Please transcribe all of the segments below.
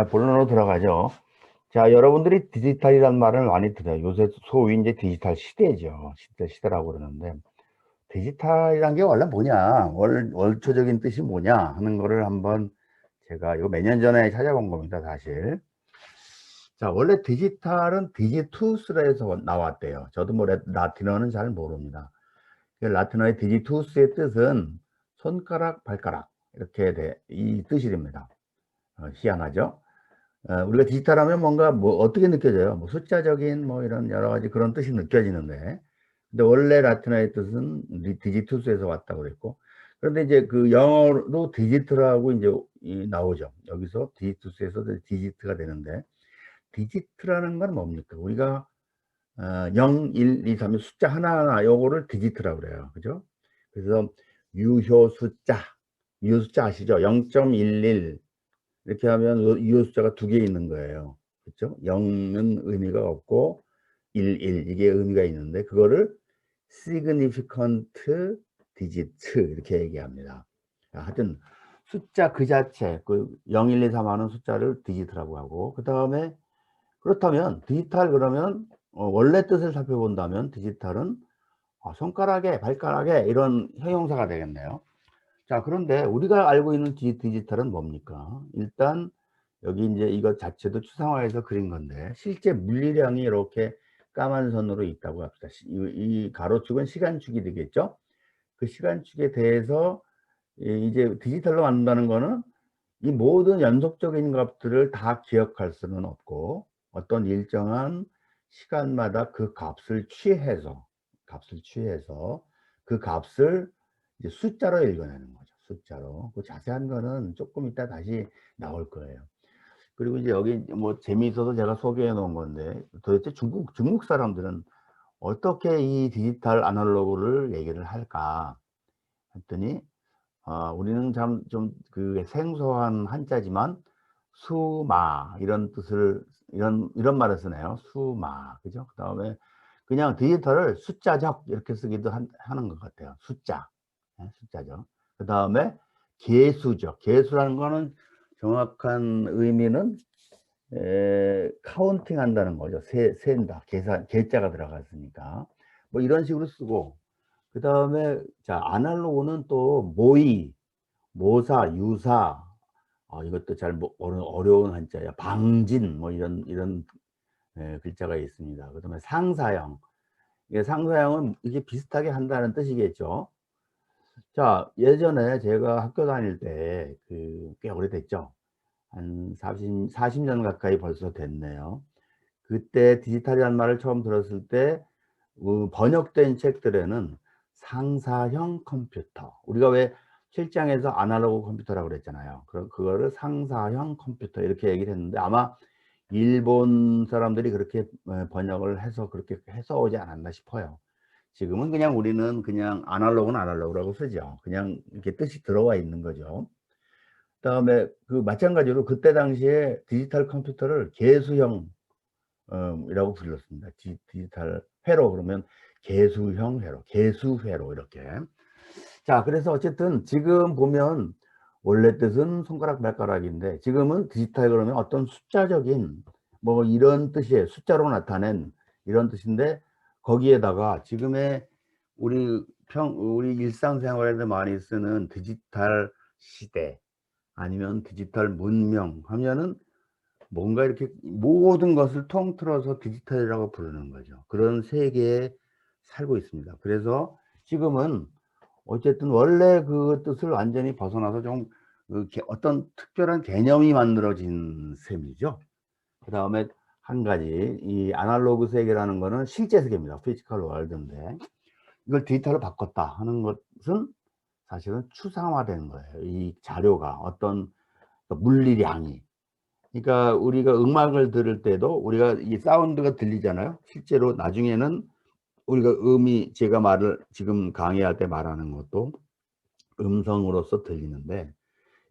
본론으로 들어가죠. 자, 여러분들이 디지털이라는 말을 많이 들어요. 요새 소위 이제 디지털 시대죠. 시대라고 그러는데, 디지털이란 게 원래 뭐냐, 월초적인 뜻이 뭐냐 하는 거를 한번 제가 이거 몇 년 전에 찾아본 겁니다, 사실. 자, 원래 디지털은 디지투스라 해서 나왔대요. 저도 뭐 라틴어는 잘 모릅니다. 라틴어의 디지투스의 뜻은 손가락, 발가락 이렇게 이 뜻이 됩니다. 희한하죠? 우리가 디지털 하면 뭔가 뭐 어떻게 느껴져요? 뭐 숫자적인 뭐 이런 여러 가지 그런 뜻이 느껴지는데, 근데 원래 라틴어의 뜻은 디지투스에서 왔다고 그랬고, 그런데 이제 그 영어로 디지트라고 이제 나오죠. 여기서 디지투스에서 디지트가 되는데, 디지트라는 건 뭡니까? 우리가 0, 1, 2, 3 숫자 하나하나 요거를 디지트라고 그래요. 그죠? 그래서 유효 숫자 아시죠? 0.11 이렇게 하면 유효 숫자가 두 개 있는 거예요. 그렇죠? 0은 의미가 없고 11 이게 의미가 있는데 그거를 significant digit 이렇게 얘기합니다. 하여튼 숫자 그 자체 그 0, 1, 2, 3 하는 숫자를 디지트라고 하고, 그 다음에 그렇다면 디지털 그러면 원래 뜻을 살펴본다면 디지털은 손가락에 발가락에 이런 형용사가 되겠네요. 자, 그런데 우리가 알고 있는 디지털은 뭡니까? 일단 여기 이제 이것 자체도 추상화해서 그린 건데, 실제 물리량이 이렇게 까만 선으로 있다고 합시다. 이 가로축은 시간축이 되겠죠? 그 시간축에 대해서 이제 디지털로 만든다는 거는 이 모든 연속적인 값들을 다 기억할 수는 없고, 어떤 일정한 시간마다 그 값을 취해서 그 값을 이제 숫자로 읽어내는 거죠. 숫자로. 그 자세한 거는 조금 이따 다시 나올 거예요. 그리고 이제 여기 뭐 재미있어서 제가 소개해 놓은 건데, 도대체 중국 사람들은 어떻게 이 디지털 아날로그를 얘기를 할까 했더니, 우리는 참 좀 그 생소한 한자지만 수마 이런 뜻을 이런 말을 쓰네요. 수마. 그죠? 그다음에 그냥 디지털을 숫자적 이렇게 쓰기도 하는 것 같아요. 숫자. 숫자죠. 그다음에 개수적. 개수라는 거는 정확한 의미는 카운팅 한다는 거죠. 센다. 개자가 들어갔으니까. 뭐 이런 식으로 쓰고, 그 다음에 자, 아날로그는 또 모의, 모사, 유사, 이것도 잘 어려운 한자야. 방진, 뭐 이런 글자가 있습니다. 그 다음에 상사형. 이게 상사형은 이게 비슷하게 한다는 뜻이겠죠. 자, 예전에 제가 학교 다닐 때, 꽤 오래됐죠. 한 40년 가까이 벌써 됐네요. 그때 디지털이라는 말을 처음 들었을 때, 번역된 책들에는 상사형 컴퓨터, 우리가 왜 실장에서 아날로그 컴퓨터라고 그랬잖아요. 그거를 상사형 컴퓨터 이렇게 얘기를 했는데, 아마 일본 사람들이 그렇게 번역을 해서 그렇게 해서 오지 않았나 싶어요. 지금은 그냥 우리는 그냥 아날로그는 아날로그라고 쓰죠. 그냥 이렇게 뜻이 들어와 있는 거죠. 그다음에 그 마찬가지로 그때 당시에 디지털 컴퓨터를 개수형 이라고 불렀습니다. 디지털 회로 그러면 개수형 회로, 개수회로 이렇게. 자, 그래서 어쨌든 지금 보면 원래 뜻은 손가락 발가락인데, 지금은 디지털 그러면 어떤 숫자적인 뭐 이런 뜻이에요. 숫자로 나타낸 이런 뜻인데, 거기에다가 지금의 우리 일상생활에서 많이 쓰는 디지털 시대 아니면 디지털 문명 하면은 뭔가 이렇게 모든 것을 통틀어서 디지털이라고 부르는 거죠. 그런 세계에 살고 있습니다. 그래서 지금은 어쨌든 원래 그 뜻을 완전히 벗어나서 좀 어떤 특별한 개념이 만들어진 셈이죠. 그 다음에 한 가지, 이 아날로그 세계라는 거는 실제 세계입니다. 피지컬 월드인데, 이걸 디지털로 바꿨다 하는 것은 사실은 추상화된 거예요. 이 자료가 어떤 물리량이. 그러니까 우리가 음악을 들을 때도 우리가 이 사운드가 들리잖아요. 실제로 나중에는 우리가 제가 지금 강의할 때 말하는 것도 음성으로서 들리는데,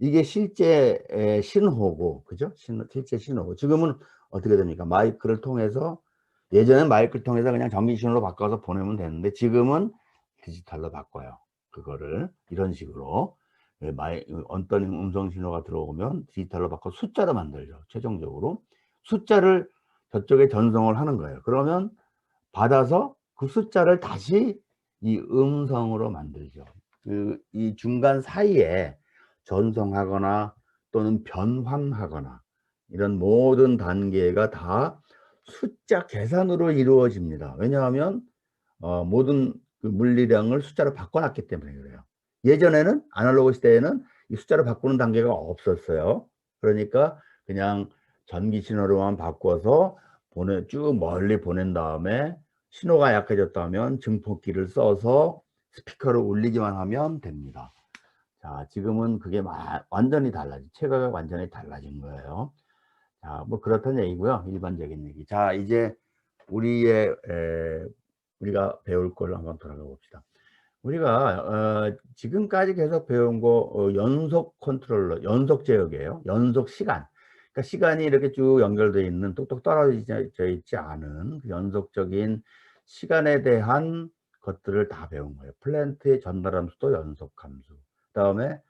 이게 실제 신호고, 그죠? 실제 신호고. 지금은 어떻게 됩니까? 마이크를 통해서, 예전엔 마이크를 통해서 그냥 전기 신호로 바꿔서 보내면 되는데, 지금은 디지털로 바꿔요. 그거를 이런 식으로. 어떤 음성 신호가 들어오면 디지털로 바꿔 숫자로 만들죠. 최종적으로 숫자를 저쪽에 전송을 하는 거예요. 그러면 받아서 그 숫자를 다시 이 음성으로 만들죠. 이 중간 사이에 전송하거나 또는 변환하거나 이런 모든 단계가 다 숫자 계산으로 이루어집니다. 왜냐하면 모든 그 물리량을 숫자로 바꿔놨기 때문에 그래요. 예전에는 아날로그 시대에는 이 숫자로 바꾸는 단계가 없었어요. 그러니까 그냥 전기 신호로만 바꿔서 쭉 멀리 보낸 다음에 신호가 약해졌다면 증폭기를 써서 스피커를 울리기만 하면 됩니다. 자, 지금은 그게 완전히 달라진, 체계가 완전히 달라진 거예요. 자, 뭐 그렇다는 얘기고요. 일반적인 얘기. 자, 이제 우리가 배울 걸 한번 돌아가 봅시다. 우리가 지금까지 계속 배운 거 연속 컨트롤러, 연속 제어기예요. 연속 시간. 그러니까 시간이 이렇게 쭉 연결되어 있는 뚝뚝 떨어져 있지 않은 그 연속적인 시간에 대한 것들을 다 배운 거예요. 플랜트의 전달 함수도 연속 함수. 그다음에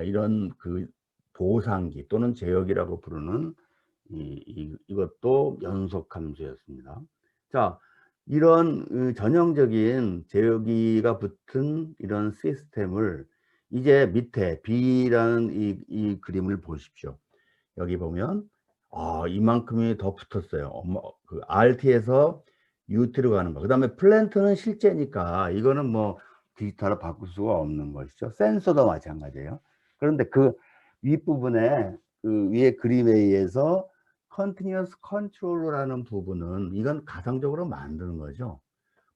이런 그 보상기 또는 제어기라고 부르는 이것도 연속 함수였습니다. 자, 이런 전형적인 제어기가 붙은 이런 시스템을 이제 밑에 B라는 이 그림을 보십시오. 여기 보면 이만큼이 더 붙었어요. 그 RT에서 UT로 가는 거. 그 다음에 플랜트는 실제니까 이거는 뭐 디지털로 바꿀 수가 없는 것이죠. 센서도 마찬가지예요. 그런데 그 윗부분에 그 위에 그림에 의해서 컨티뉴어스 컨트롤러라는 부분은 이건 가상적으로 만드는 거죠.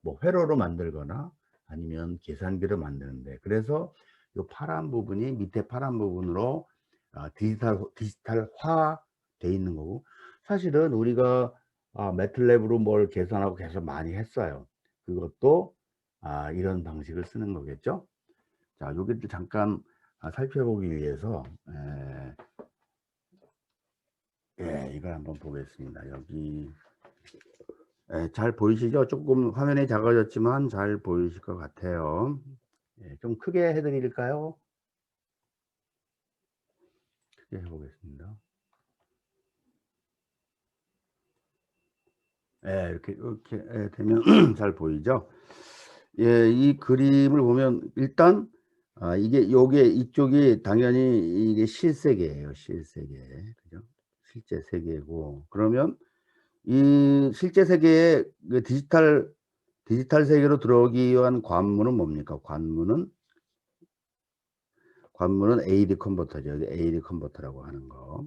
뭐 회로로 만들거나 아니면 계산기로 만드는데, 그래서 이 파란 부분이 밑에 파란 부분으로 디지털화 돼 있는 거고, 사실은 우리가 매틀랩으로 뭘 계산하고 계속 많이 했어요. 그것도 이런 방식을 쓰는 거겠죠. 자, 여기도 잠깐 살펴보기 위해서 이걸 한번 보겠습니다. 여기 잘 보이시죠? 조금 화면이 작아졌지만 잘 보이실 것 같아요. 좀 크게 해드릴까요? 크게 해보겠습니다. 이렇게 되면 잘 보이죠? 이 그림을 보면 일단 이쪽이 당연히 이게 실세계예요. 실세계. 그죠? 실제 세계고, 그러면 이 실제 세계에 그 디지털 세계로 들어오기 위한 관문은 뭡니까? 관문은 AD 컨버터죠. AD 컨버터라고 하는 거.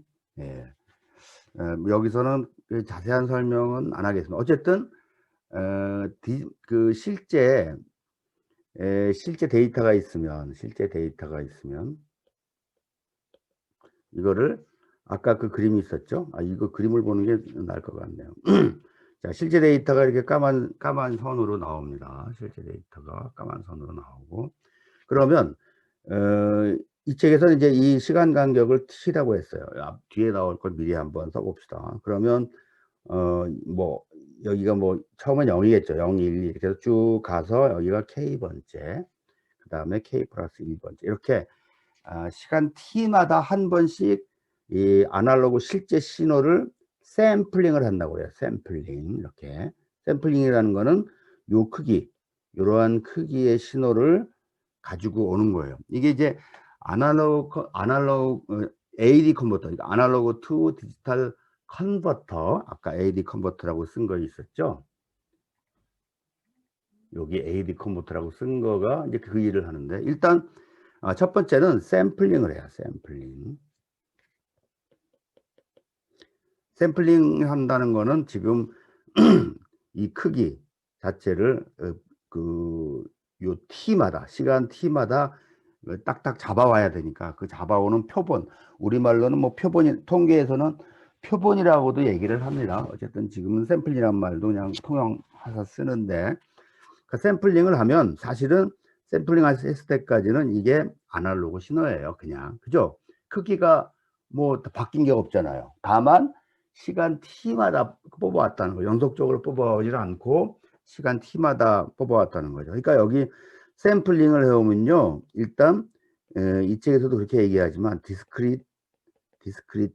여기서는 그 자세한 설명은 안 하겠습니다. 어쨌든 그 실제 데이터가 있으면 이거를 아까 그 그림이 있었죠? 이거 그림을 보는 게 나을 것 같네요. 자, 실제 데이터가 이렇게 까만 선으로 나옵니다. 실제 데이터가 까만 선으로 나오고, 그러면 이 책에서는 이제 이 시간 간격을 t라고 했어요. 뒤에 나올 걸 미리 한번 써봅시다. 그러면 뭐 여기가 뭐 처음엔 0이겠죠. 0, 1, 2 이렇게 해서 쭉 가서 여기가 k번째, 그 다음에 k 플러스 1번째, 이렇게 시간 t마다 한 번씩 이 아날로그 실제 신호를 샘플링을 한다고 해요. 샘플링. 이렇게 샘플링이라는 거는 요 크기, 이러한 크기의 신호를 가지고 오는 거예요. 이게 이제 아날로그 AD 컨버터, 그러니까 아날로그 투 디지털 컨버터, 아까 AD 컨버터라고 쓴 거 있었죠. 여기 AD 컨버터라고 쓴 거가 이제 그 일을 하는데, 일단 첫 번째는 샘플링을 해요. 샘플링 한다는 거는 지금 이 크기 자체를 요 t마다, 시간 t마다 딱딱 잡아와야 되니까 그 잡아오는 표본, 우리말로는 뭐 표본이, 통계에서는 표본이라고도 얘기를 합니다. 어쨌든 지금은 샘플이란 말도 그냥 통용해서 쓰는데, 그 샘플링을 하면 사실은 샘플링 했을 때까지는 이게 아날로그 신호예요. 그냥. 그죠? 크기가 뭐 바뀐 게 없잖아요. 다만 시간 t마다 뽑아왔다는 거, 연속적으로 뽑아오질 않고 시간 t마다 뽑아왔다는 거죠. 그러니까 여기 샘플링을 해오면요, 일단 이 책에서도 그렇게 얘기하지만 디스크릿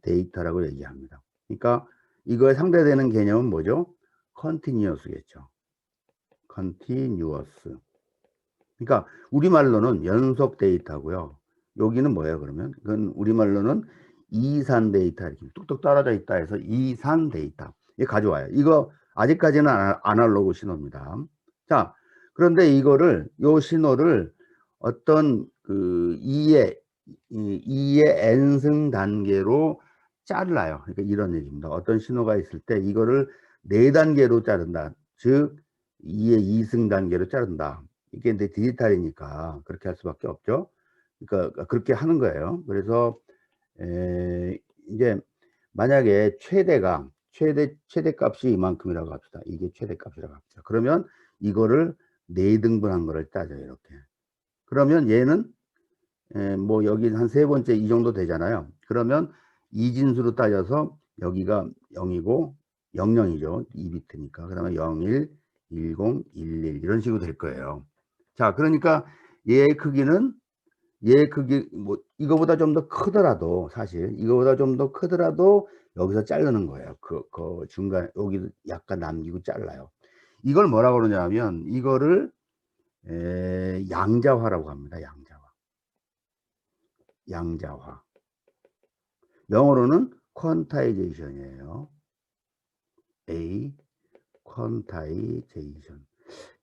데이터라고 얘기합니다. 그러니까 이거에 상대되는 개념은 뭐죠? 컨티뉴어스겠죠. 컨티뉴어스. 그러니까 우리말로는 연속 데이터고요. 여기는 뭐예요 그러면? 그건 우리말로는 이산 데이터, 이렇게 뚝뚝 떨어져 있다 해서 이산 데이터. 이거 가져와요. 이거 아직까지는 아날로그 신호입니다. 자, 그런데 이거를, 요 신호를 어떤 그 2의 n승 단계로 잘라요. 그러니까 이런 얘기입니다. 어떤 신호가 있을 때 이거를 4단계로 자른다. 즉 2의 2승 단계로 자른다. 이게 이제 디지털이니까 그렇게 할 수밖에 없죠. 그러니까 그렇게 하는 거예요. 그래서 이제 만약에 최대 값이 이만큼이라고 합시다. 이게 최대 값이라고 합시다. 그러면 이거를 4등분한 거를 따져요. 이렇게. 그러면 얘는 뭐 여기 한 3번째 이 정도 되잖아요. 그러면 이진수로 따져서 여기가 0이고 00이죠. 2비트니까. 그러면 01, 10, 11 이런 식으로 될 거예요. 자, 그러니까 얘의 크기는 얘 크기 뭐 이거보다 좀 더 크더라도, 사실 이거보다 좀 더 크더라도 여기서 자르는 거예요. 그 중간 여기 약간 남기고 잘라요. 이걸 뭐라고 그러냐면 이거를 양자화라고 합니다. 양자화. 영어로는 퀀타이제이션이에요. 퀀타이제이션.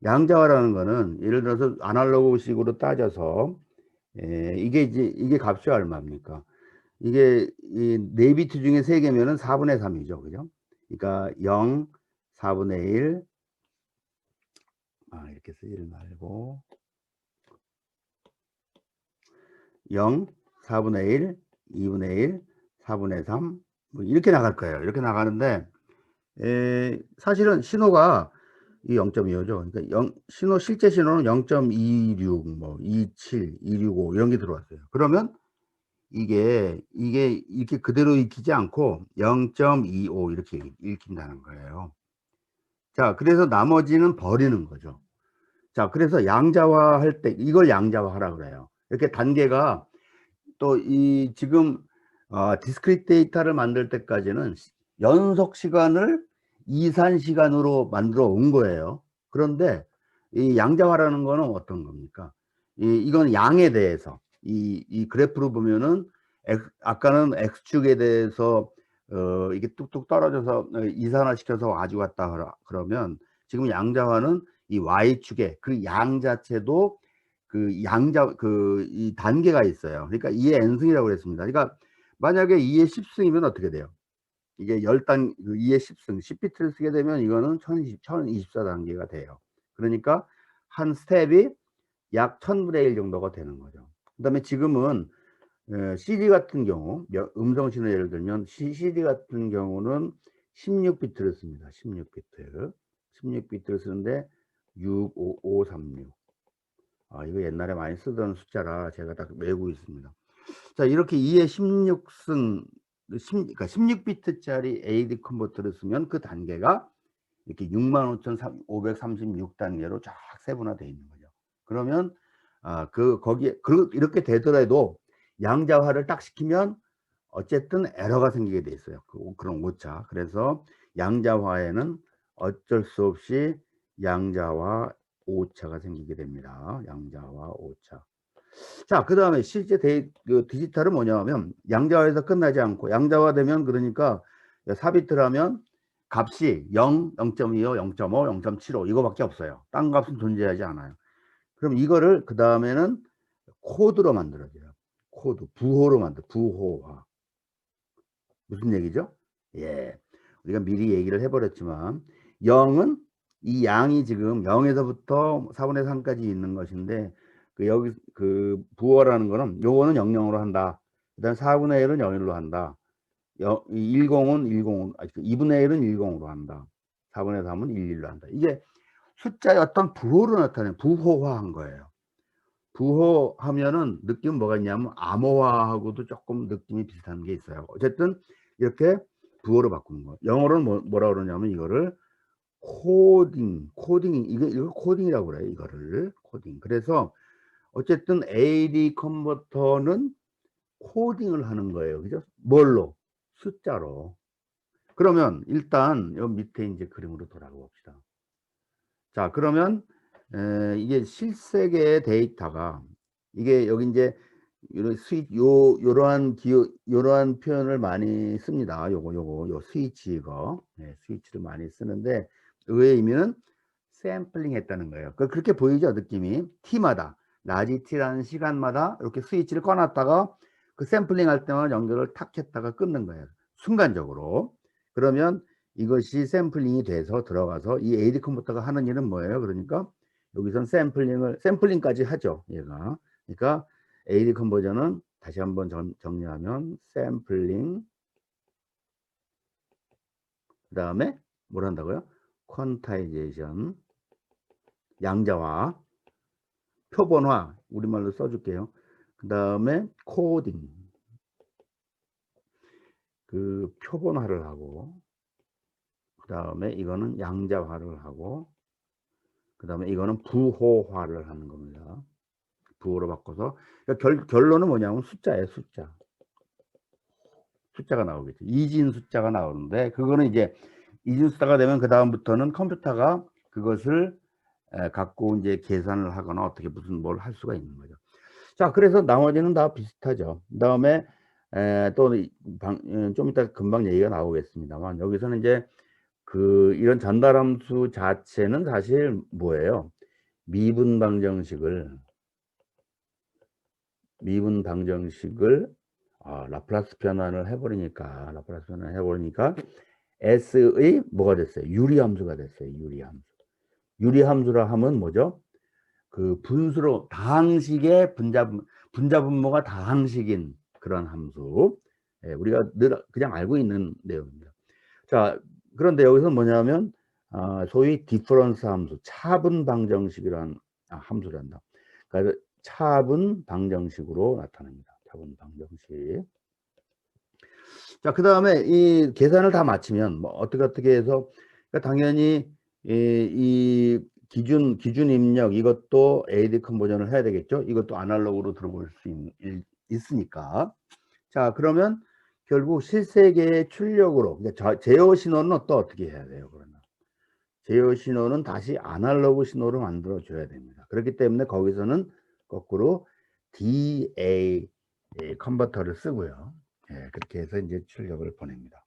양자화라는 거는 예를 들어서 아날로그식으로 따져서 이게 값이 얼마입니까? 이게 이 4비트 중에 3개면은 4분의 3이죠. 그죠? 그러니까 0, 4분의 1, 이렇게 쓰지 말고 0, 4분의 1, 2분의 1, 4분의 3, 뭐 이렇게 나갈 거예요. 이렇게 나가는데 사실은 신호가 이 0.25죠. 그러니까 실제 신호는 0.26, 뭐 27, 265 이런 게 들어왔어요. 그러면 이게 이렇게 그대로 익히지 않고 0.25 이렇게 읽힌다는 거예요. 자, 그래서 나머지는 버리는 거죠. 자, 그래서 양자화 할 때 이걸 양자화 하라 그래요. 이렇게 단계가 또 이 지금 디스크리트 데이터를 만들 때까지는 연속 시간을 이산 시간으로 만들어 온 거예요. 그런데 이 양자화라는 거는 어떤 겁니까? 이건 양에 대해서 이 그래프로 보면은 아까는 x축에 대해서 이게 뚝뚝 떨어져서 이산화 시켜서 가져갔다 그러면 지금 양자화는 이 y축에 그 양 자체도 이 단계가 있어요. 그러니까 2의 n승이라고 그랬습니다. 그러니까 만약에 2의 10승이면 어떻게 돼요? 이게 2의 10승, 10비트를 쓰게 되면 이거는 1024단계가 돼요. 그러니까 한 스텝이 약 1000분의 1 정도가 되는 거죠. 그 다음에 지금은 CD 같은 경우, 음성 신호 예를 들면 CD 같은 경우는 16비트를 씁니다. 16비트를 쓰는데 65536. 이거 옛날에 많이 쓰던 숫자라 제가 딱 외우고 있습니다. 자, 이렇게 2의 16승, 그러니까 16비트짜리 AD 컨버터를 쓰면 그 단계가 이렇게 65,536단계로 쫙 세분화되어 있는 거죠. 그러면 이렇게 되더라도 양자화를 딱 시키면 어쨌든 에러가 생기게 돼 있어요. 그런 오차. 그래서 양자화에는 어쩔 수 없이 양자화 오차가 생기게 됩니다. 양자화 오차. 자, 그 다음에 실제 디지털은 뭐냐면 양자화에서 끝나지 않고, 양자화 되면 그러니까 4비트라면 값이 0, 0.25, 0.5, 0.75 이거밖에 없어요. 딴 값은 존재하지 않아요. 그럼 이거를 그 다음에는 코드로 만들어줘요. 부호화. 무슨 얘기죠? 예, 우리가 미리 얘기를 해버렸지만 0은 이 양이 지금 0에서부터 4분의 3까지 있는 것인데 여기 부호라는 거는 요거는 00으로 한다. 그 다음 4분의 1은 01로 한다. 10은 2분의 1은 10으로 한다. 4분의 3은 11로 한다. 이게 숫자의 어떤 부호로 나타내는, 부호화한 거예요. 부호하면은 느낌 뭐가 있냐면 암호화하고도 조금 느낌이 비슷한 게 있어요. 어쨌든 이렇게 부호로 바꾸는 거. 영어로는 뭐라 그러냐면 이거를 코딩, 이거 코딩이라고 그래요. 이거를 코딩. 그래서 어쨌든 AD 컨버터는 코딩을 하는 거예요. 그죠? 뭘로? 숫자로. 그러면 일단 요 밑에 이제 그림으로 돌아가 봅시다. 자, 그러면 이게 실세계의 데이터가 이게 여기 이제 요런 요러한 요러한 표현을 많이 씁니다. 요 스위치 이거. 네, 스위치를 많이 쓰는데 의의 의미는 샘플링 했다는 거예요. 그렇게 보이죠, 느낌이. t마다 라지 t라는 시간마다 이렇게 스위치를 꺼놨다가 그 샘플링 할 때만 연결을 탁 했다가 끊는 거예요. 순간적으로. 그러면 이것이 샘플링이 돼서 들어가서 이 AD 컴퓨터가 하는 일은 뭐예요? 그러니까 여기선 샘플링까지 하죠, 얘가. 그러니까 AD 컨버전은 다시 한번 정리하면 샘플링, 그 다음에 뭘 한다고요? 퀀타이제이션, 양자화, 표본화, 우리말로 써줄게요. 그 다음에 코딩, 그 표본화를 하고, 그 다음에 이거는 양자화를 하고, 그 다음에 이거는 부호화를 하는 겁니다. 부호로 바꿔서. 그러니까 결론은 뭐냐면 숫자예요, 숫자. 숫자가 나오겠죠. 이진 숫자가 나오는데, 그거는 이제 이진 숫자가 되면 그 다음부터는 컴퓨터가 그것을 갖고 이제 계산을 하거나 어떻게 무슨 뭘 할 수가 있는 거죠. 자, 그래서 나머지는 다 비슷하죠. 그 다음에 또 좀 이따 금방 얘기가 나오겠습니다만, 여기서는 이제 이런 전달함수 자체는 사실 뭐예요? 미분 방정식을 라플라스 변환을 해버리니까 S의 뭐가 됐어요? 유리함수가 됐어요. 유리함수라 하면 뭐죠? 그 분수로 다항식의 분자분모가 다항식인 그런 함수. 우리가 늘 그냥 알고 있는 내용입니다. 자, 그런데 여기서 뭐냐면 소위 디퍼런스 함수, 차분 방정식이라는 함수란다. 그러니까 차분 방정식으로 나타납니다. 차분 방정식. 자, 그 다음에 이 계산을 다 마치면 뭐 어떻게 해서 그러니까 당연히 이 기준 입력 이것도 AD 컨버전을 해야 되겠죠. 이것도 아날로그로 들어볼 수 있으니까. 자, 그러면 결국 실세계의 출력으로 그러니까 제어 신호는 또 어떻게 해야 돼요? 그러면 제어 신호는 다시 아날로그 신호로 만들어 줘야 됩니다. 그렇기 때문에 거기서는 거꾸로 DA 컨버터를 쓰고요. 그렇게 해서 이제 출력을 보냅니다.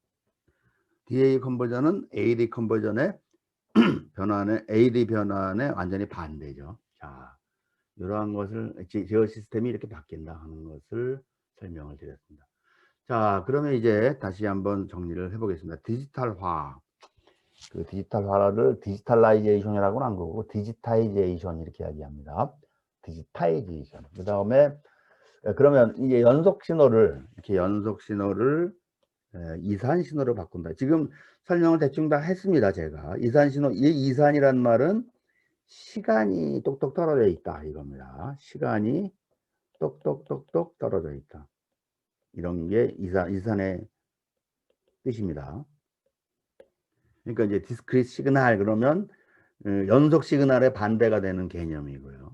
DA 컨버전은 AD 컨버전의 AD 변환에 완전히 반대죠. 자, 이러한 것을 제어 시스템이 이렇게 바뀐다 하는 것을 설명을 드렸습니다. 자, 그러면 이제 다시 한번 정리를 해보겠습니다. 디지털화. 그 디지털화를 디지털라이제이션이라고는 안 거고 디지타이제이션 이렇게 이야기합니다. 디지타이제이션. 그 다음에 그러면 이제 연속 신호를 이산 신호로 바꾼다. 지금 설명을 대충 다 했습니다. 제가 이산 신호, 이 이산이란 말은 시간이 똑똑 떨어져 있다 이겁니다. 시간이 똑똑 떨어져 있다. 이런 게 이산의 뜻입니다. 그러니까 이제 디스크리트 시그널 그러면 연속 시그널의 반대가 되는 개념이고요.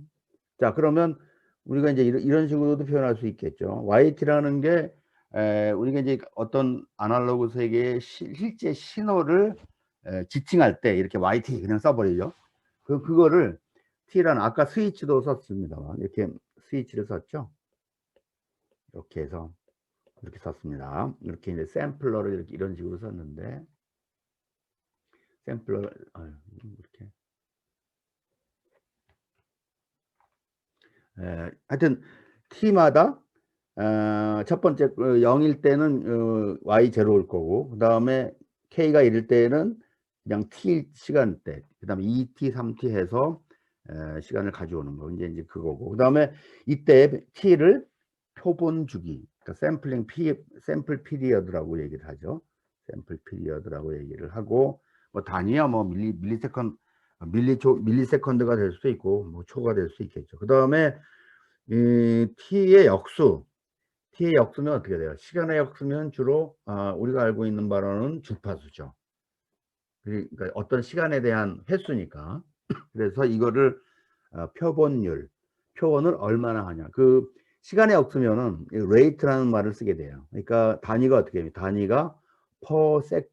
자, 그러면 우리가 이제 이런 식으로도 표현할 수 있겠죠. YT라는 게 우리가 이제 어떤 아날로그 세계의 실제 신호를 지칭할 때 이렇게 YT 그냥 써버리죠. 그거를 T라는 아까 스위치도 썼습니다만 이렇게 스위치를 썼죠. 이렇게 해서 이렇게 썼습니다. 이렇게 이제 샘플러를 이렇게 이런 식으로 썼는데 샘플러 이렇게 하여튼 T마다 첫 번째 0일 때는 Y0일 거고 그 다음에 K가 1일 때는 그냥 T 시간대 그 다음에 2T 3T 해서 시간을 가져오는 거 이제 그거고 그 다음에 이때 T를 표본 주기 그러니까 샘플 피리어드라고 얘기를 하죠. 샘플 피리어드라고 얘기를 하고 뭐 단위야 뭐 밀리세컨드가 될 수도 있고 뭐 초가 될 수 있겠죠. 그 다음에 T의 역수는 어떻게 돼요? 시간의 역수면 주로 우리가 알고 있는 바로는 주파수죠. 그러니까 어떤 시간에 대한 횟수니까. 그래서 이거를 표현을 얼마나 하냐. 그 시간에 없으면은 rate라는 말을 쓰게 돼요. 그러니까 단위가 어떻게 해요? 단위가 per sec,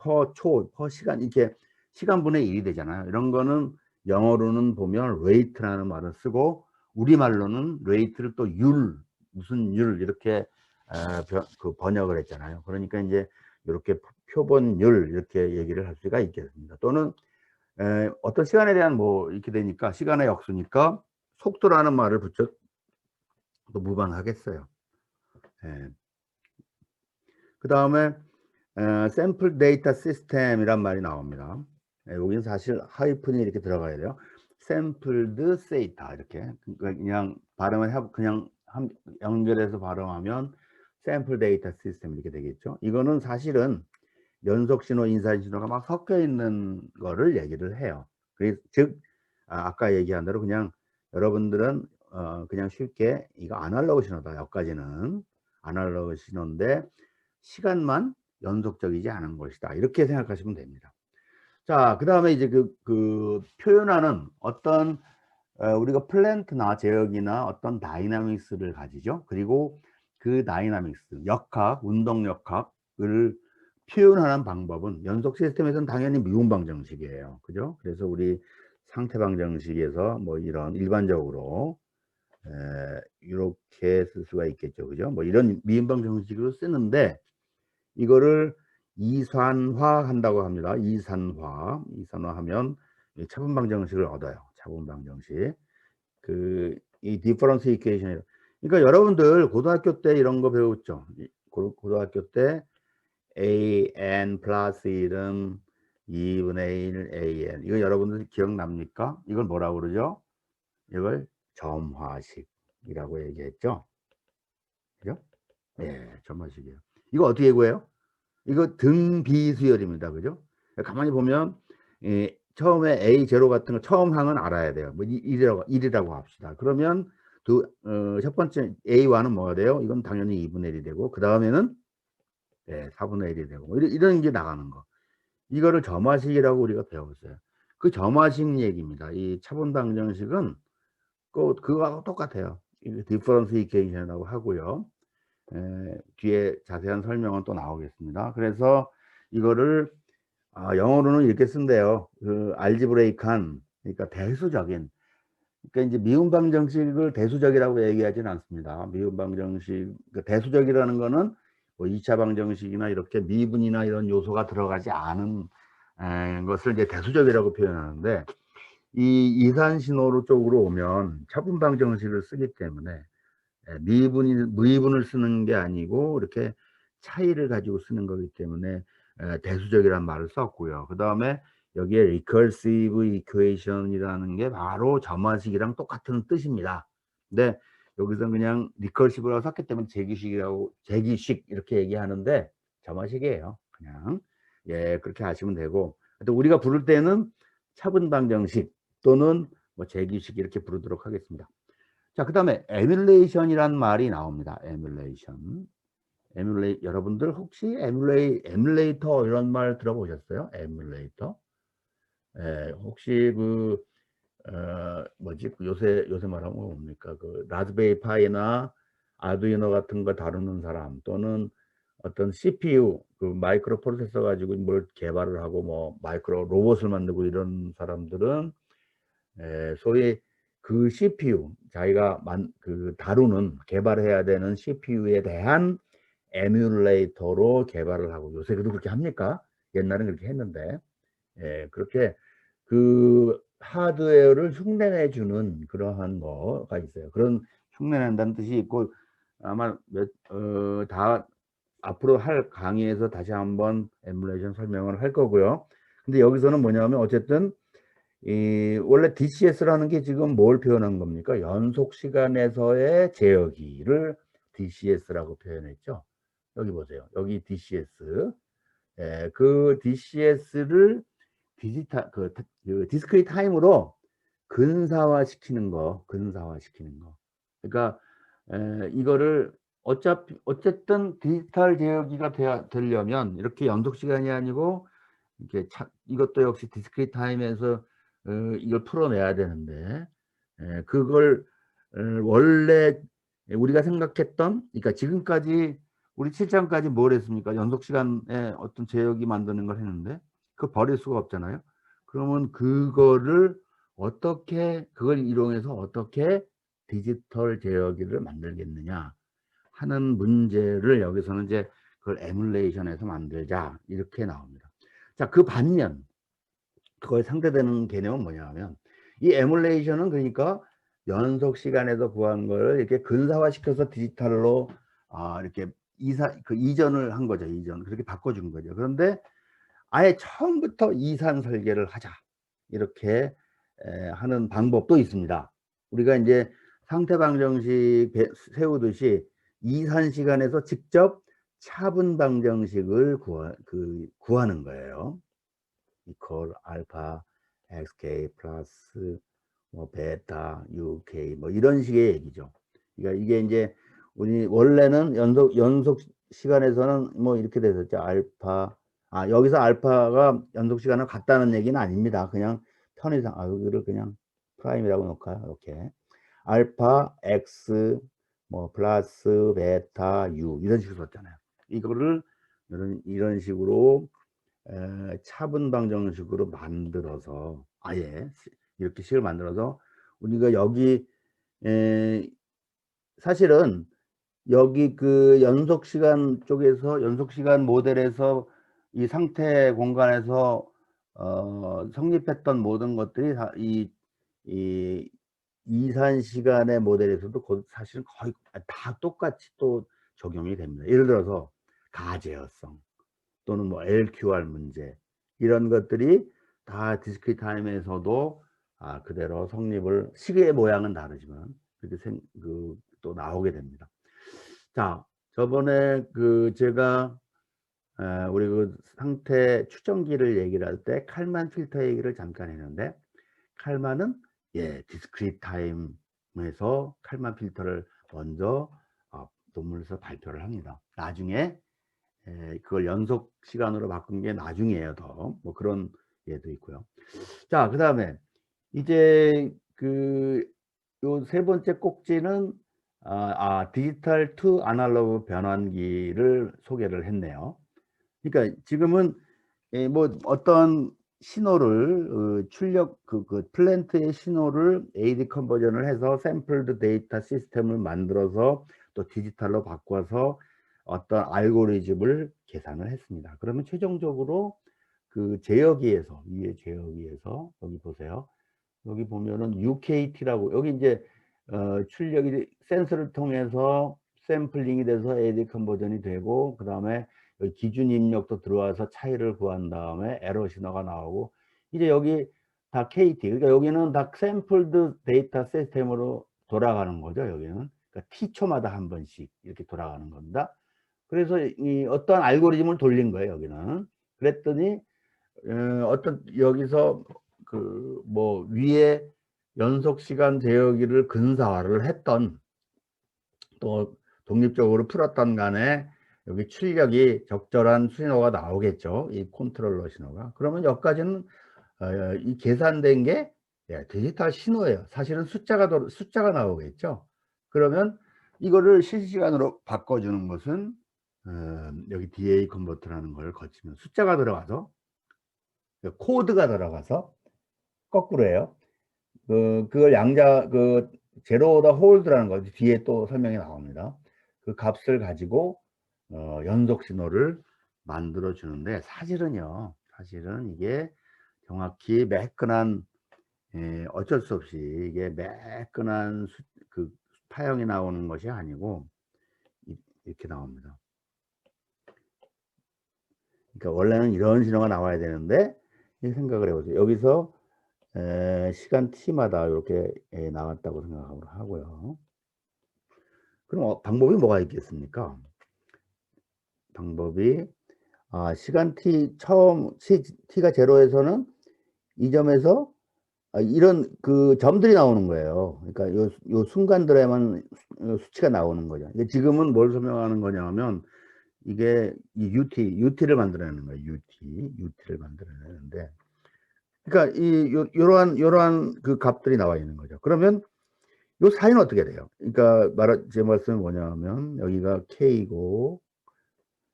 per 초, per 시간 이렇게 시간분의 1이 되잖아요. 이런 거는 영어로는 보면 rate라는 말을 쓰고 우리말로는 rate를 또 율, 무슨 율 이렇게 그 번역을 했잖아요. 그러니까 이제 이렇게 표본율 이렇게 얘기를 할 수가 있겠습니다. 또는 어떤 시간에 대한 뭐 이렇게 되니까 시간의 역수니까 속도라는 말을 붙여 또 무방하겠어요. 예. 그 다음에 샘플 데이터 시스템이란 말이 나옵니다. 여기는 사실 하이픈이 이렇게 들어가야 돼요. 샘플드 데이터 이렇게 그냥 발음을 해 그냥 연결해서 발음하면 샘플 데이터 시스템 이렇게 되겠죠. 이거는 사실은 연속 신호, 인산 신호가 막 섞여 있는 거를 얘기를 해요. 그래서 즉 아까 얘기한 대로 그냥 여러분들은 그냥 쉽게 이거 아날로그 신호다. 여기까지는 아날로그 신호인데 시간만 연속적이지 않은 것이다. 이렇게 생각하시면 됩니다. 자, 그 다음에 이제 그 표현하는 어떤 우리가 플랜트나 제어기나 어떤 다이나믹스를 가지죠. 그리고 그 다이나믹스, 역학, 운동 역학을 표현하는 방법은 연속 시스템에서는 당연히 미분방 정식이에요. 그죠? 그래서 우리 상태방 정식에서 뭐 이런 일반적으로 이렇게 쓸 수가 있겠죠. 그죠? 뭐 이런 미분방 정식으로 쓰는데 이거를 이산화 한다고 합니다. 이산화 하면 차분방 정식을 얻어요. 차분방 정식. 이 디퍼런스 이퀘이션. 그러니까 여러분들 고등학교 때 이런 거 배웠죠. 고등학교 때 an 플러스 1은 2분의 1 an. 이거 여러분들 기억납니까? 이걸 뭐라고 그러죠? 이걸 점화식이라고 얘기했죠. 그죠? 예, 점화식이에요. 이거 어떻게 구해요? 이거 등비수열입니다. 그죠? 가만히 보면 처음에 A0 같은 거 처음 항은 알아야 돼요. 뭐 1이라고 합시다. 그러면 첫 번째 A1은 뭐가 돼요? 이건 당연히 2분의 1이 되고 그 다음에는 4분의 1이 되고 뭐 이런 게 나가는 거. 이거를 점화식이라고 우리가 배웠어요. 그 점화식 얘기입니다. 이 차분방정식은 그거하고 똑같아요. 디퍼런스 이퀘이션이라고 하고요. 뒤에 자세한 설명은 또 나오겠습니다. 그래서 이거를 영어로는 이렇게 쓴대요. 그 알지브레이크한, 그러니까 대수적인, 그러니까 이제 미분방 정식을 대수적이라고 얘기하지는 않습니다. 미분방 정식, 그러니까 대수적이라는 거는 뭐 2차 방정식이나 이렇게 미분이나 이런 요소가 들어가지 않은 것을 이제 대수적이라고 표현하는데 이 이산 신호로 쪽으로 오면 차분방 정식을 쓰기 때문에 미분을 쓰는 게 아니고 이렇게 차이를 가지고 쓰는 거기 때문에 대수적이라는 말을 썼고요. 그 다음에 여기에 recursive equation이라는 게 바로 점화식이랑 똑같은 뜻입니다. 근데 여기서 그냥 recursive라고 썼기 때문에 재기식 이렇게 얘기하는데 점화식이에요. 그냥 그렇게 아시면 되고, 또 우리가 부를 때는 차분방정식 또는 뭐 재기식 이렇게 부르도록 하겠습니다. 자, 그 다음에 에뮬레이션이란 말이 나옵니다. 에뮬레이션. 여러분들 혹시 에뮬레이터 이런 말 들어보셨어요? 에뮬레이터? 혹시 뭐지? 요새 말하면 뭡니까? 그 라즈베리 파이나 아두이노 같은 거 다루는 사람 또는 어떤 CPU, 그 마이크로 프로세서 가지고 뭘 개발을 하고 뭐 마이크로 로봇을 만들고 이런 사람들은 소위 그 CPU 자기가 다루는 개발해야 되는 CPU에 대한 에뮬레이터로 개발을 하고 요새 그렇게 합니까? 옛날엔 그렇게 했는데 그렇게 그 하드웨어를 흉내내 주는 그러한 거가 있어요. 그런 흉내낸다는 뜻이 있고 아마 다 앞으로 할 강의에서 다시 한번 에뮬레이션 설명을 할 거고요. 근데 여기서는 뭐냐면 어쨌든 원래 DCS라는 게 지금 뭘 표현한 겁니까? 연속 시간에서의 제어기를 DCS라고 표현했죠. 여기 보세요. 여기 DCS. 그 DCS를 디스크리트 타임으로 근사화시키는 거. 그러니까 이거를 어쨌든 디지털 제어기가 되려면 이렇게 연속 시간이 아니고 이렇게 이것도 역시 디스크리트 타임에서 이걸 풀어내야 되는데 그걸 원래 우리가 생각했던, 그러니까 지금까지 우리 7장까지 뭘 했습니까? 연속 시간에 어떤 제역이 만드는 걸 했는데 그거 버릴 수가 없잖아요. 그러면 그거를 어떻게, 그걸 이용해서 어떻게 디지털 제어기를 만들겠느냐 하는 문제를 여기서는 이제 그걸 에뮬레이션에서 만들자 이렇게 나옵니다. 자, 그 반면 그거에 상대되는 개념은 뭐냐 하면, 이 에뮬레이션은 그러니까 연속 시간에서 구한 거를 이렇게 근사화시켜서 디지털로 이렇게 이전을 한 거죠. 이전 그렇게 바꿔준 거죠. 그런데 아예 처음부터 이산 설계를 하자 이렇게 하는 방법도 있습니다. 우리가 이제 상태 방정식 세우듯이 이산 시간에서 직접 차분 방정식을 구하는 거예요. 이퀄 알파 xk 플러스 뭐 베타 uk 뭐 이런 식의 얘기죠. 그러니까 이게 이제 우리 원래는 연속 시간에서는 뭐 이렇게 됐었죠. 알파, 여기서 알파가 연속 시간을 같다는 얘기는 아닙니다. 그냥 편의상 여기를 그냥 프라임이라고 놓을까요? 이렇게 알파 x 뭐 플러스 베타 u 이런 식으로 썼잖아요. 이거를 이런 식으로 차분 방정식으로 만들어서 아예 이렇게 식을 만들어서 우리가 여기 사실은 여기 그 연속 시간 쪽에서 연속 시간 모델에서 이 상태 공간에서 성립했던 모든 것들이 다 이 이산 시간의 모델에서도 사실은 거의 다 똑같이 또 적용이 됩니다. 예를 들어서 가제어성 또는 뭐 LQR 문제 이런 것들이 다 디스크리트 타임에서도 그대로 성립을, 시계의 모양은 다르지만 그렇게 또 나오게 됩니다. 자, 저번에 제가 우리 그 상태 추정기를 얘기를 할 때 칼만 필터 얘기를 잠깐 했는데, 칼만은 디스크리트 타임에서 칼만 필터를 먼저 논문에서 발표를 합니다. 나중에 그걸 연속 시간으로 바꾼 게 나중이에요. 더 뭐 그런 예도 있고요. 자, 그 다음에 이제 요 세 번째 꼭지는 디지털 투 아날로그 변환기를 소개를 했네요. 그러니까 지금은 뭐 어떤 신호를 출력 플랜트의 신호를 AD 컨버전을 해서 샘플드 데이터 시스템을 만들어서 또 디지털로 바꿔서 어떤 알고리즘을 계산을 했습니다. 그러면 최종적으로 제어기에서, 위에 제어기에서 여기 보세요. 여기 보면은 UKT라고, 여기 이제 출력이 센서를 통해서 샘플링이 돼서 AD 컨버전이 되고, 그 다음에 기준 입력도 들어와서 차이를 구한 다음에 에러 신호가 나오고, 이제 여기 다 KT, 그러니까 여기는 다 샘플드 데이터 시스템으로 돌아가는 거죠. 여기는 그러니까 T초마다 한 번씩 이렇게 돌아가는 겁니다. 그래서 이 어떤 알고리즘을 돌린 거예요. 여기는 그랬더니 어떤 여기서 뭐 위에 연속 시간 제어기를 근사화를 했던, 또 독립적으로 풀었던 간에 여기 출력이 적절한 신호가 나오겠죠. 이 컨트롤러 신호가. 그러면 여기까지는 이 계산된 게 디지털 신호예요. 사실은 숫자가 나오겠죠. 그러면 이거를 실시간으로 바꿔주는 것은 여기 DA 컨버터라는 걸 거치면 숫자가 들어가서, 코드가 들어가서 거꾸로 해요. 그걸 제로 오더 홀드라는 거 뒤에 또 설명이 나옵니다. 그 값을 가지고 연속 신호를 만들어 주는데, 사실은 이게 정확히 매끈한, 어쩔 수 없이 이게 매끈한 파형이 나오는 것이 아니고 이렇게 나옵니다. 그러니까 원래는 이런 신호가 나와야 되는데, 이 생각을 해보세요. 여기서 시간 t마다 이렇게 나왔다고 생각을 하고요. 그럼 방법이 뭐가 있겠습니까? 방법이 시간 t 처음 t가 제로에서는 이 점에서 이런 점들이 나오는 거예요. 그러니까 요 순간들에만 수치가 나오는 거죠. 지금은 뭘 설명하는 거냐면, 이게 이 UT를 만들어내는 거예요. UT를 만들어내는데, 그러니까 이러한 그 값들이 나와 있는 거죠. 그러면 요 사이는 어떻게 돼요? 그러니까 제 말씀은 뭐냐면 여기가 K고,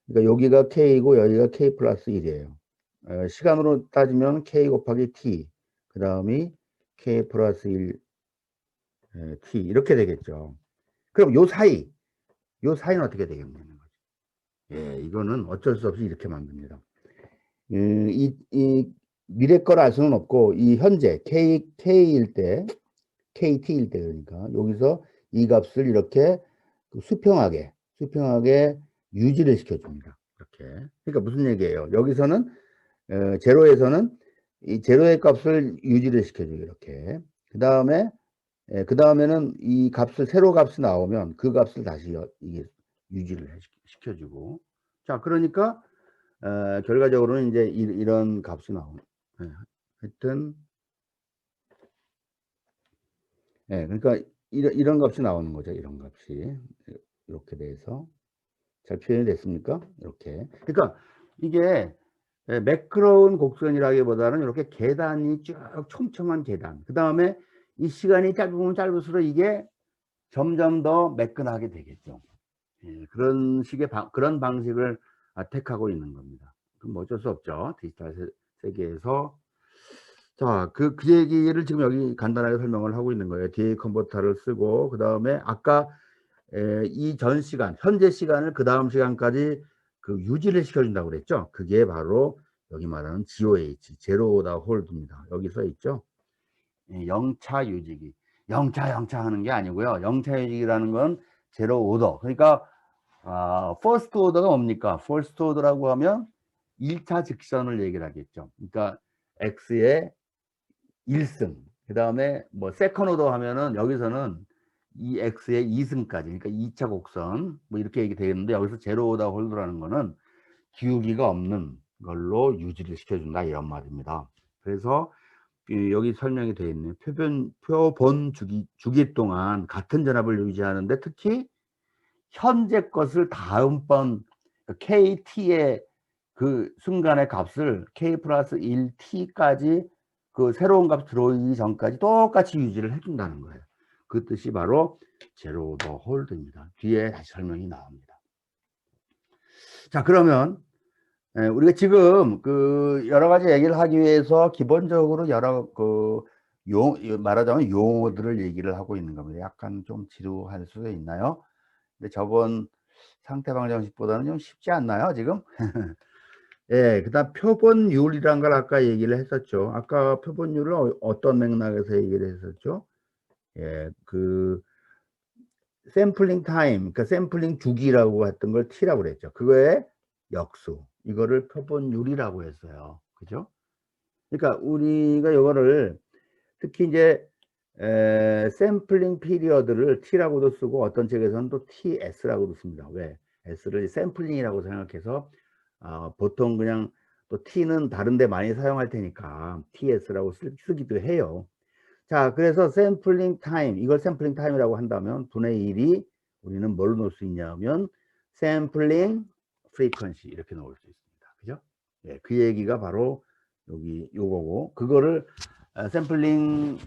그러니까 여기가 K고 여기가 K 플러스 1이에요. 시간으로 따지면 K 곱하기 T, 그 다음이 K 플러스 1 T 이렇게 되겠죠. 그럼 요 사이는 어떻게 되겠냐는 거죠. 예, 이거는 어쩔 수 없이 이렇게 만듭니다. 이 미래 걸 알 수는 없고, 이 현재 K일 때, KT일 때, 그러니까 여기서 이 값을 이렇게 수평하게 유지를 시켜줍니다. 이렇게. 그러니까 무슨 얘기예요? 여기서는 제로에서는 이 제로의 값을 유지를 시켜줘요. 이렇게. 그 다음에는 이 값을 세로 값이 나오면 그 값을 다시 이게 유지를 시켜주고. 자, 그러니까 결과적으로는 이제 이런 값이 나오는. 하여튼 그러니까 이런 값이 나오는 거죠. 이런 값이 이렇게 돼서 잘 표현이 됐습니까? 이렇게. 그러니까 이게 매끄러운 곡선이라기보다는 이렇게 계단이 쭉 촘촘한 계단. 그 다음에 이 시간이 짧으면 짧을수록 이게 점점 더 매끈하게 되겠죠. 그런 식의 그런 방식을 택하고 있는 겁니다. 그럼 뭐 어쩔 수 없죠. 디지털 세계에서. 자, 그 얘기를 지금 여기 간단하게 설명을 하고 있는 거예요. DA 컨버터를 쓰고, 그 다음에 아까 이 전 시간, 현재 시간을 그 다음 시간까지 그 유지를 시켜준다고 그랬죠. 그게 바로 여기 말하는 GOH, 제로 오더 홀드입니다. 여기 써 있죠. 영차 유지기. 영차 하는 게 아니고요. 영차 유지기라는 건 제로 오더. 그러니까 퍼스트 오더가 뭡니까? 퍼스트 오더라고 하면 1차 직선을 얘기를 하겠죠. 그러니까 X의 1승, 그 다음에 뭐 세컨 오더 하면은 여기서는 이 X의 2승까지, 그러니까 2차 곡선 뭐 이렇게 얘기 되겠는데, 여기서 제로 오더 홀드라는 거는 기울기가 없는 걸로 유지를 시켜준다 이런 말입니다. 그래서 여기 설명이 되어 있네요. 표본 주기 동안 같은 전압을 유지하는데, 특히 현재 것을 다음번 KT의 그 순간의 값을 K 플러스 1T까지 그 새로운 값 들어오기 전까지 똑같이 유지를 해준다는 거예요. 그 뜻이 바로 제로 오더 홀드입니다. 뒤에 다시 설명이 나옵니다. 자, 그러면 우리가 지금 그 여러 가지 얘기를 하기 위해서 기본적으로 여러 그 말하자면 용어들을 얘기를 하고 있는 겁니다. 약간 좀 지루할 수도 있나요? 근데 저번 상태 방정식보다는 좀 쉽지 않나요, 지금? 예, 그다음 표본율이란 걸 아까 얘기를 했었죠. 아까 표본율을 어떤 맥락에서 얘기를 했었죠? 예, 그 샘플링 타임, 그러니까 샘플링 주기라고 했던 걸 T라고 그랬죠. 그거의 역수, 이거를 표본율이라고 했어요. 그죠? 그러니까 우리가 이거를 특히 이제 샘플링 피리어드를 T라고도 쓰고 어떤 책에서는 또 TS라고도 씁니다. 왜? S를 샘플링이라고 생각해서 보통 그냥 또 T는 다른 데 많이 사용할 테니까 TS라고 쓰기도 해요. 자, 그래서 샘플링 타임, 이걸 샘플링 타임이라고 한다면 분의 1이 우리는 뭘 넣을 수 있냐면 샘플링 프리퀀시 이렇게 넣을 수 있습니다. 그죠? 예, 그 얘기가 바로 여기 요거고, 그거를 샘플링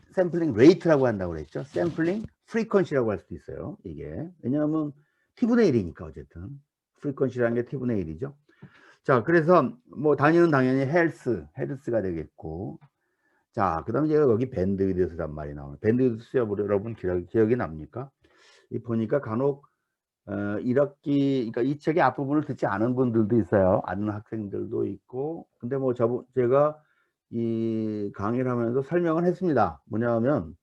레이트라고 한다고 그랬죠. 샘플링 프리퀀시라고 할 수도 있어요. 이게 왜냐하면 t분의 1이니까 어쨌든 프리퀀시라는 게 t분의 1이죠. 자, 그래서 뭐 단위는 당연히 헤르츠가 되겠고, 자, 그 다음에 제가 여기 밴드위드스란 말이 나와요. 밴드위드스 여러분 기억이 납니까? 이 보니까 간혹 1학기, 그러니까 이 책의 앞부분을 듣지 않은 분들도 있어요. 아는 학생들도 있고. 근데 뭐 제가 이 강의를 하면서 설명을 했습니다. 뭐냐면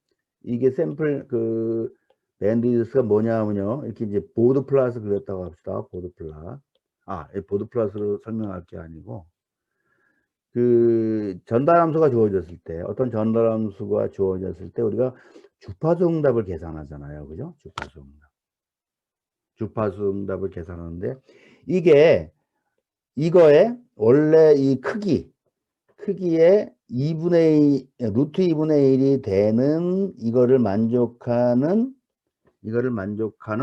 이게 샘플 그 밴드위드스가 뭐냐면요. 이렇게 이제 보드 플러스 그렸다고 합시다. 보드 플러스. 보드 플러스로 설명할 게 아니고, 그 전달함수가 주어졌을 때, 어떤 전달함수가 주어졌을 때 우리가 주파수 응답을 계산하잖아요. 그죠? 주파수 응답을 계산하는데, 이거에 원래 이 크기의 2분의 1, 루트 2분의 1이 되는 이거를 만족하는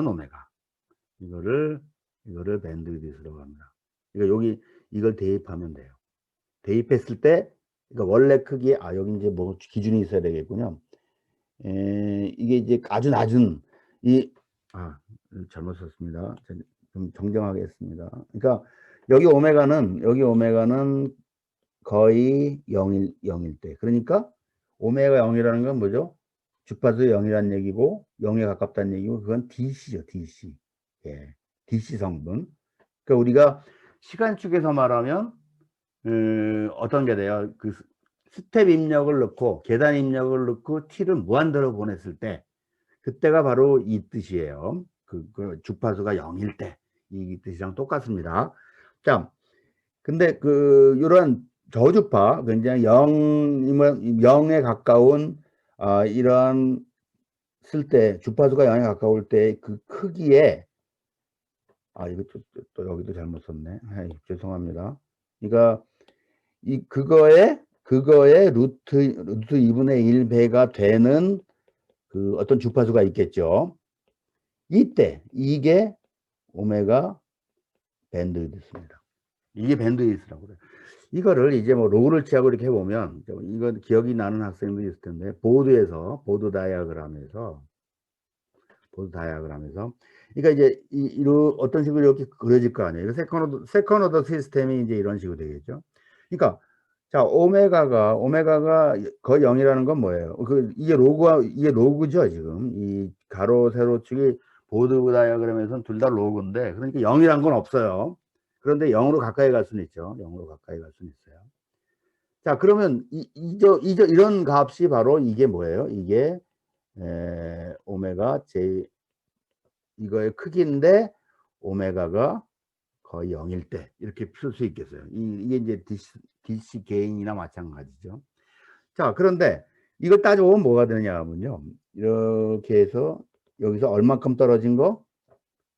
오메가. 이거를 밴드위드스라고 합니다. 그러니까 여기 이걸 대입하면 돼요. 대입했을 때, 그러니까 원래 크기, 여기 이제 뭐 기준이 있어야 되겠군요. 이게 이제 아주 낮은 이 아, 잘못 썼습니다. 좀 정정하겠습니다. 그러니까 여기 오메가는 거의 0일 때. 그러니까 오메가 0이라는 건 뭐죠? 주파수 0이라는 얘기고 0에 가깝다는 얘기고 그건 DC죠, DC. 예. DC 성분. 그러니까 우리가 시간축에서 말하면 어떤 게 돼요? 그 스텝 입력을 넣고 계단 입력을 넣고 t를 무한대로 보냈을 때 그때가 바로 이 뜻이에요. 그 주파수가 0일 때 이 뜻이랑 똑같습니다. 자, 근데 이런 저주파 굉장히 0에 가까운 이런 쓸 때 주파수가 0에 가까울 때 그 크기에 이거 또 여기도 잘못 썼네. 죄송합니다. 그러니까 그거에 루트 2분의 1 배가 되는 그 어떤 주파수가 있겠죠. 이게 오메가 밴드위드스입니다. 이게 밴드위드스라고 그래요. 이거를 이제 뭐 로그를 취하고 이렇게 해보면 이거 기억이 나는 학생도 있을 텐데 보드 다이아그램에서 그러니까 이제 이런 어떤 식으로 이렇게 그려질 거 아니에요. 세컨 오더 시스템이 이제 이런 식으로 되겠죠. 그러니까 자 오메가가 거의 0이라는 건 뭐예요? 이게 로그죠 지금 이 가로 세로 축이 보드 다이아그램에서는 둘 다 로그인데 그러니까 0이란 건 없어요. 그런데 0으로 가까이 갈 수는 있죠. 0으로 가까이 갈 수는 있어요. 자 그러면 이런 값이 바로 이게 뭐예요? 이게 오메가 j 이거의 크기인데 오메가가 거의 0일 때 이렇게 풀 수 있겠어요. 이게 이제 DC 개인이나 마찬가지죠. 자 그런데 이걸 따져보면 뭐가 되느냐 하면요. 이렇게 해서 여기서 얼만큼 떨어진 거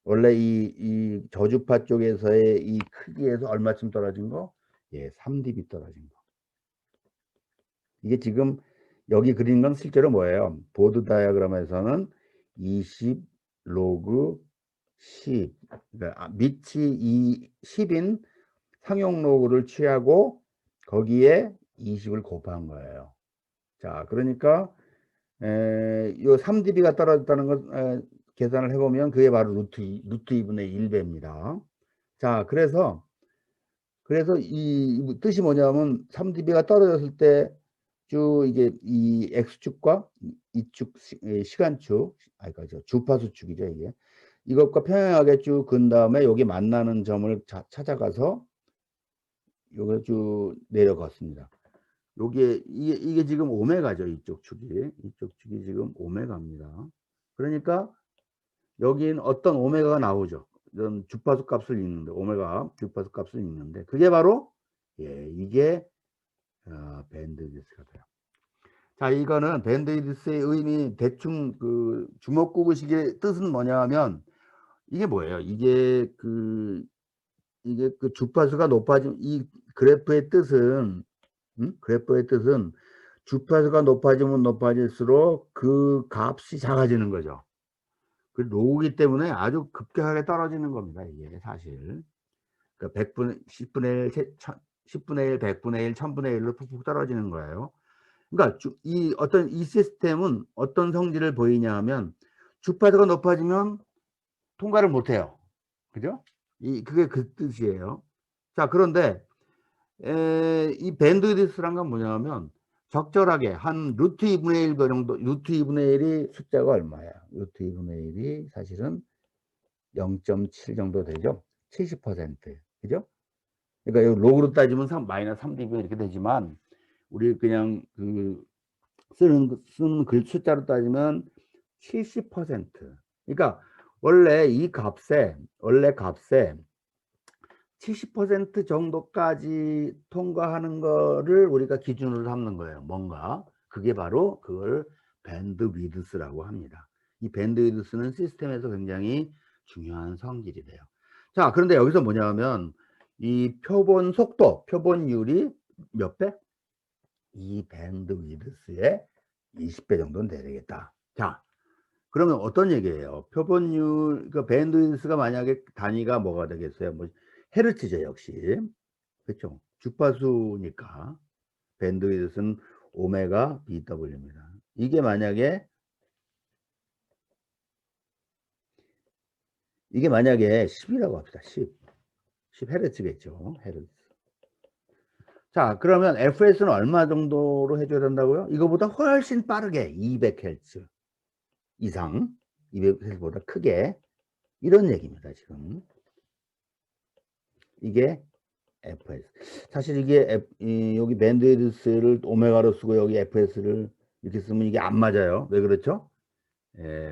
원래 이 저주파 쪽에서의 이 크기에서 얼마쯤 떨어진 거? 예, 3dB 떨어진 거. 이게 지금 여기 그린 건 실제로 뭐예요? 보드 다이아그램에서는 20 로그 10 그러니까 밑이 10인 상용 로그를 취하고 거기에 20을 곱한 거예요. 자 그러니까 요 3dB가 떨어졌다는 것 계산을 해보면 그게 바로 루트 2분의 1배입니다. 자 그래서 이 뜻이 뭐냐면 3dB가 떨어졌을 때 쭉 이게 이 x축과 이축 시간축 그러니까 주파수축이죠 이게 이것과 평행하게 쭉 근 다음에 여기 만나는 점을 찾아가서 요걸 쭉 내려갔습니다. 이게 지금 오메가죠. 이쪽 축이 지금 오메가입니다. 그러니까 여긴 어떤 오메가가 나오죠. 이런 주파수 값을 읽는데 오메가 주파수 값을 읽는데 그게 바로 이게 밴드위드스가 돼요. 자 이거는 밴드위드스의 의미 대충 그 주먹구구식의 뜻은 뭐냐면 이게 뭐예요? 이게 그 주파수가 높아지면 이 그래프의 뜻은 주파수가 높아지면 높아질수록 그 값이 작아지는 거죠. 그 로우기 때문에 아주 급격하게 떨어지는 겁니다. 이게 사실. 그러니까 100분, 10분의 1, 10분의 1, 100분의 1, 1000분의 1로 푹푹 떨어지는 거예요. 그러니까 이 시스템은 어떤 성질을 보이냐 하면 주파수가 높아지면 통과를 못 해요. 그죠? 그게 그 뜻이에요. 자, 그런데 이 밴드위드스란 건 뭐냐면 적절하게 한 루트 2분의 1 정도, 루트 2분의 1이 숫자가 얼마야? 루트 2분의 1이 사실은 0.7 정도 되죠? 70%. 그죠? 그러니까 여기 로그로 따지면 마이너스 3dB 이렇게 되지만 우리 그냥 쓰는 글 숫자로 따지면 70%. 그러니까 원래 값에 70% 정도까지 통과하는 거를 우리가 기준으로 삼는 거예요. 뭔가 그게 바로 그걸 밴드위드스라고 합니다. 이 밴드위드스는 시스템에서 굉장히 중요한 성질이 돼요. 자 그런데 여기서 뭐냐면 이 표본 속도 표본율이 몇 배? 이 밴드위드스의 20배 정도는 돼야 되겠다. 자 그러면 어떤 얘기예요? 표본율 그 밴드위드스가 만약에 단위가 뭐가 되겠어요? 뭐 헤르츠죠 역시. 그렇죠? 주파수니까 밴드위드스는 오메가 BW입니다. 이게 만약에 이게 만약에 10이라고 합시다. 10 헤르츠겠죠. 헤르츠. 자, 그러면 FS는 얼마 정도로 해줘야 된다고요? 이거보다 훨씬 빠르게 200Hz 이상, 200Hz보다 크게, 이런 얘기입니다. 지금 이게 FS. 사실 이게 여기 밴드위드스를 오메가로 쓰고 여기 FS를 이렇게 쓰면 이게 안 맞아요. 왜 그렇죠?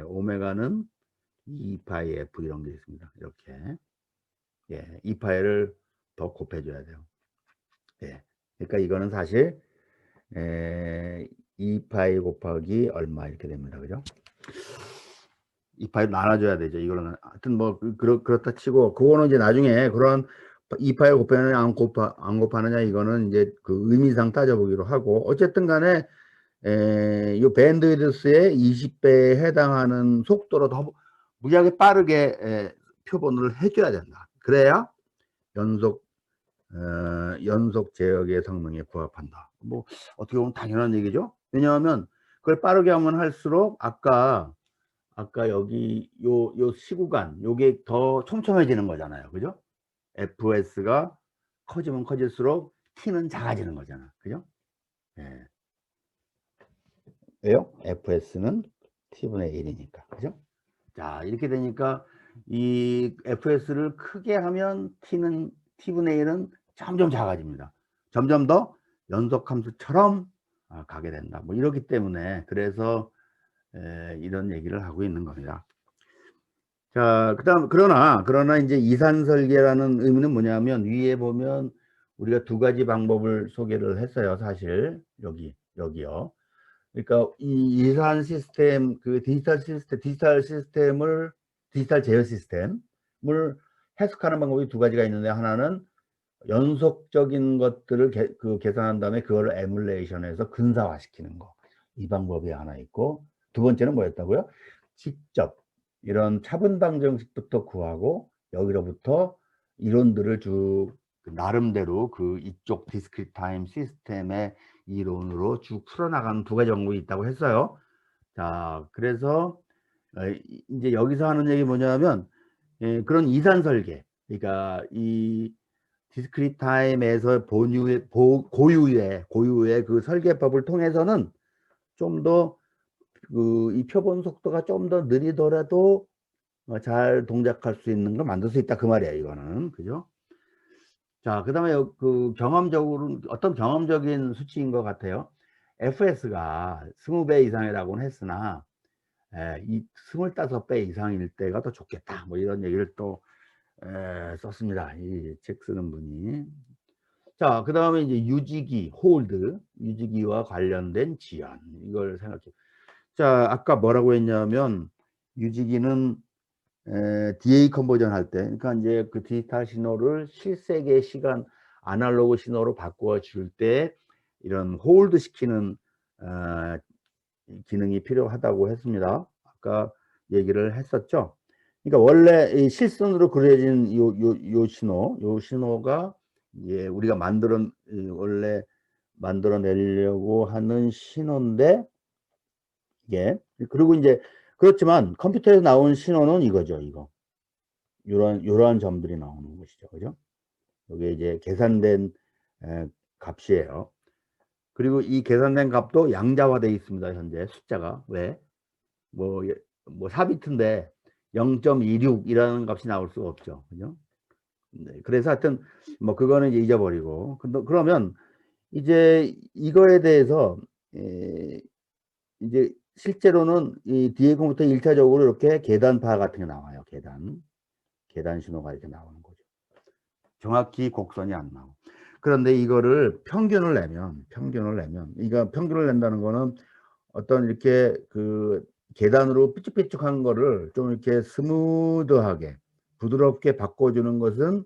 오메가는 2파이 F 이런 게 있습니다. 이렇게 2파이를 더 곱해줘야 돼요. 그러니까 이거는 사실 2파이 곱하기 얼마 이렇게 됩니다. 그죠? 2파이 나눠줘야 되죠. 이거는 하여튼 뭐 그렇다 치고, 그거는 이제 나중에 그런 2파이 곱하느냐 안 곱하느냐 이거는 이제 그 의미상 따져보기로 하고, 어쨌든 간에 이 밴드위드스의 20배에 해당하는 속도로 더 무지하게 빠르게 표본을 해줘야 된다. 그래야 연속 제역의 성능에 부합한다. 뭐 어떻게 보면 당연한 얘기죠. 왜냐하면 그걸 빠르게 하면 할수록 아까 여기 요 시구간 요게 더 촘촘해지는 거잖아요. 그죠? FS가 커지면 커질수록 T는 작아지는 거잖아. 그죠? 왜요? FS는 T분의 1이니까. 그죠? 자, 이렇게 되니까 이 FS를 크게 하면 T분의 1은 점점 작아집니다. 점점 더 연속함수처럼 가게 된다. 뭐 이렇기 때문에 그래서 이런 얘기를 하고 있는 겁니다. 자, 그러나 이제 이산설계라는 의미는 뭐냐면, 위에 보면 우리가 두 가지 방법을 소개를 했어요. 사실 여기요. 그러니까 이 이산 시스템, 그 디지털 제어 시스템을 해석하는 방법이 두 가지가 있는데, 하나는 연속적인 것들을 계산한 다음에 그걸 에뮬레이션해서 근사화시키는 거, 이 방법이 하나 있고, 두 번째는 뭐였다고요? 직접 이런 차분방 정식부터 구하고 여기로부터 이론들을 쭉 나름대로 그 이쪽 디스크리트 타임 시스템의 이론으로 쭉 풀어나가는 두 가지 방법이 있다고 했어요. 자, 그래서 이제 여기서 하는 얘기 뭐냐면, 그런 이산 설계, 그러니까 이 디스크리트 타임에서 고유의 그 설계법을 통해서는 좀 더 이 표본 속도가 좀 더 느리더라도 잘 동작할 수 있는 걸 만들 수 있다, 그 말이에요. 이거는. 그죠? 자, 그 다음에 그 경험적으로 어떤 경험적인 수치인 것 같아요. FS가 20배 이상이라고는 했으나 이 25배 이상일 때가 더 좋겠다, 뭐 이런 얘기를 또 썼습니다. 이 책 쓰는 분이. 자, 그 다음에 이제 유지기와 관련된 지연, 이걸 생각해. 자, 아까 뭐라고 했냐면, 유지기는 DA 컨버전 할 때, 그러니까 이제 그 디지털 신호를 실색의 시간 아날로그 신호로 바꾸어 줄 때 이런 홀드 시키는 기능이 필요하다고 했습니다. 아까 얘기를 했었죠. 그러니까 원래 이 실선으로 그려진 요 신호가 우리가 원래 만들어내려고 하는 신호인데, 이게, 그리고 이제 그렇지만 컴퓨터에서 나온 신호는 이거죠. 요러한 점들이 나오는 것이죠. 그죠? 이게 이제 계산된 값이에요. 그리고 이 계산된 값도 양자화되어 있습니다. 현재 숫자가. 왜? 뭐 4비트인데 0.26이라는 값이 나올 수가 없죠. 그죠? 네, 그래서 하여튼 뭐 그거는 이제 잊어버리고, 그러면 이제 이거에 대해서 이제 실제로는 이 DA 컴퓨터 1차적으로 이렇게 계단파 같은 게 나와요. 계단 신호가 이렇게 나오는 거죠. 정확히 곡선이 안 나오고. 그런데 이거를 평균을 내면, 이거 평균을 낸다는 거는 어떤 이렇게 그 계단으로 삐쭉삐쭉한 거를 좀 이렇게 스무드하게 부드럽게 바꿔주는 것은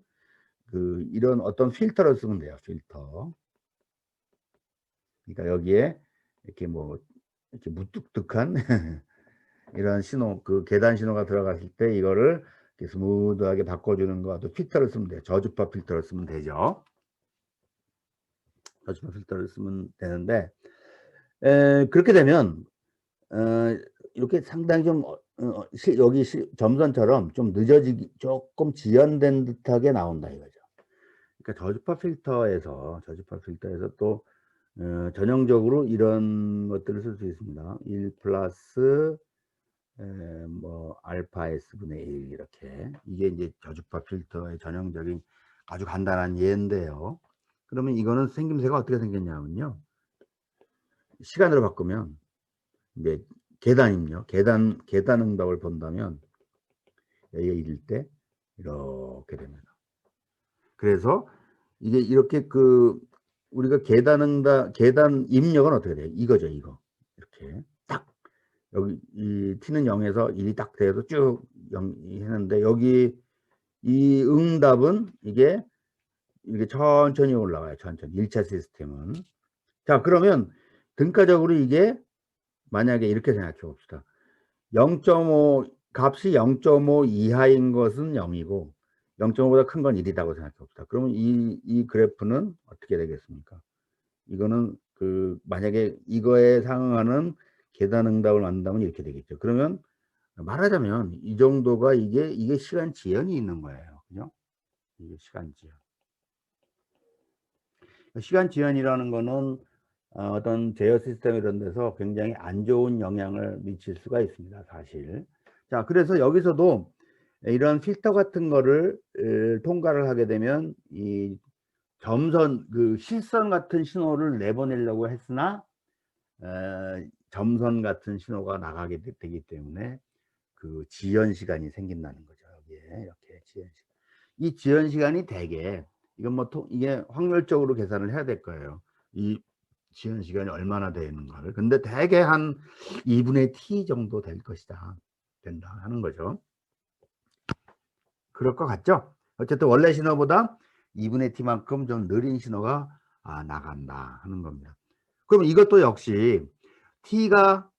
이런 어떤 필터를 쓰면 돼요. 필터. 그러니까 여기에 이렇게 뭐 이렇게 무뚝뚝한 이런 신호, 그 계단 신호가 들어갔을 때 이거를 이렇게 스무드하게 바꿔주는 것도 필터를 쓰면 돼요. 저주파 필터를 쓰면 되죠. 저주파 필터를 쓰면 되는데, 그렇게 되면 이렇게 상당히 좀 여기 점선처럼 좀 늦어지기 조금 지연된 듯하게 나온다 이거죠. 그러니까 저주파 필터에서 또 전형적으로 이런 것들을 쓸 수 있습니다. 1 플러스 뭐 알파 S분의 1 이렇게. 이게 이제 저주파 필터의 전형적인 아주 간단한 예인데요. 그러면 이거는 생김새가 어떻게 생겼냐면요. 시간으로 바꾸면 이제 계단임요. 계단 응답을 본다면 여기가 1일 때 이렇게 됩니다. 그래서 이게 이렇게 우리가 계단 입력은 어떻게 돼요? 이거죠, 이거. 이렇게 딱 여기 이 t는 0에서 1이 딱 돼서 쭉 0이 했는데 여기 이 응답은 이게 천천히 올라가요. 천천히. 1차 시스템은. 자, 그러면 등가적으로 이게 만약에 이렇게 생각해 봅시다. 0.5 값이 0.5 이하인 것은 0이고 0.5보다 큰 건 1이라고 생각해 봅시다. 그러면 이 그래프는 어떻게 되겠습니까? 이거는 만약에 이거에 상응하는 계단 응답을 만든다면 이렇게 되겠죠. 그러면 말하자면 이 정도가 이게 시간 지연이 있는 거예요. 그죠? 이게 시간 지연. 시간 지연이라는 거는 어떤 제어 시스템 이런 데서 굉장히 안 좋은 영향을 미칠 수가 있습니다. 사실. 자, 그래서 여기서도 이런 필터 같은 거를 통과를 하게 되면 이 점선 실선 같은 신호를 내보내려고 했으나 점선 같은 신호가 나가게 되기 때문에 지연 시간이 생긴다는 거죠. 여기에 이렇게 지연 시간. 이 지연 시간이 대개 이건 뭐 이게 확률적으로 계산을 해야 될 거예요. 이 지연 시간이 얼마나 되는가를. 근데 대개 한 2분의 t 정도 될 것이다. 된다 하는 거죠. 그럴 것 같죠? 어쨌든 원래 신호보다 2분의 t만큼 좀 느린 신호가 나간다 하는 겁니다. 그럼 이것도 역시 t가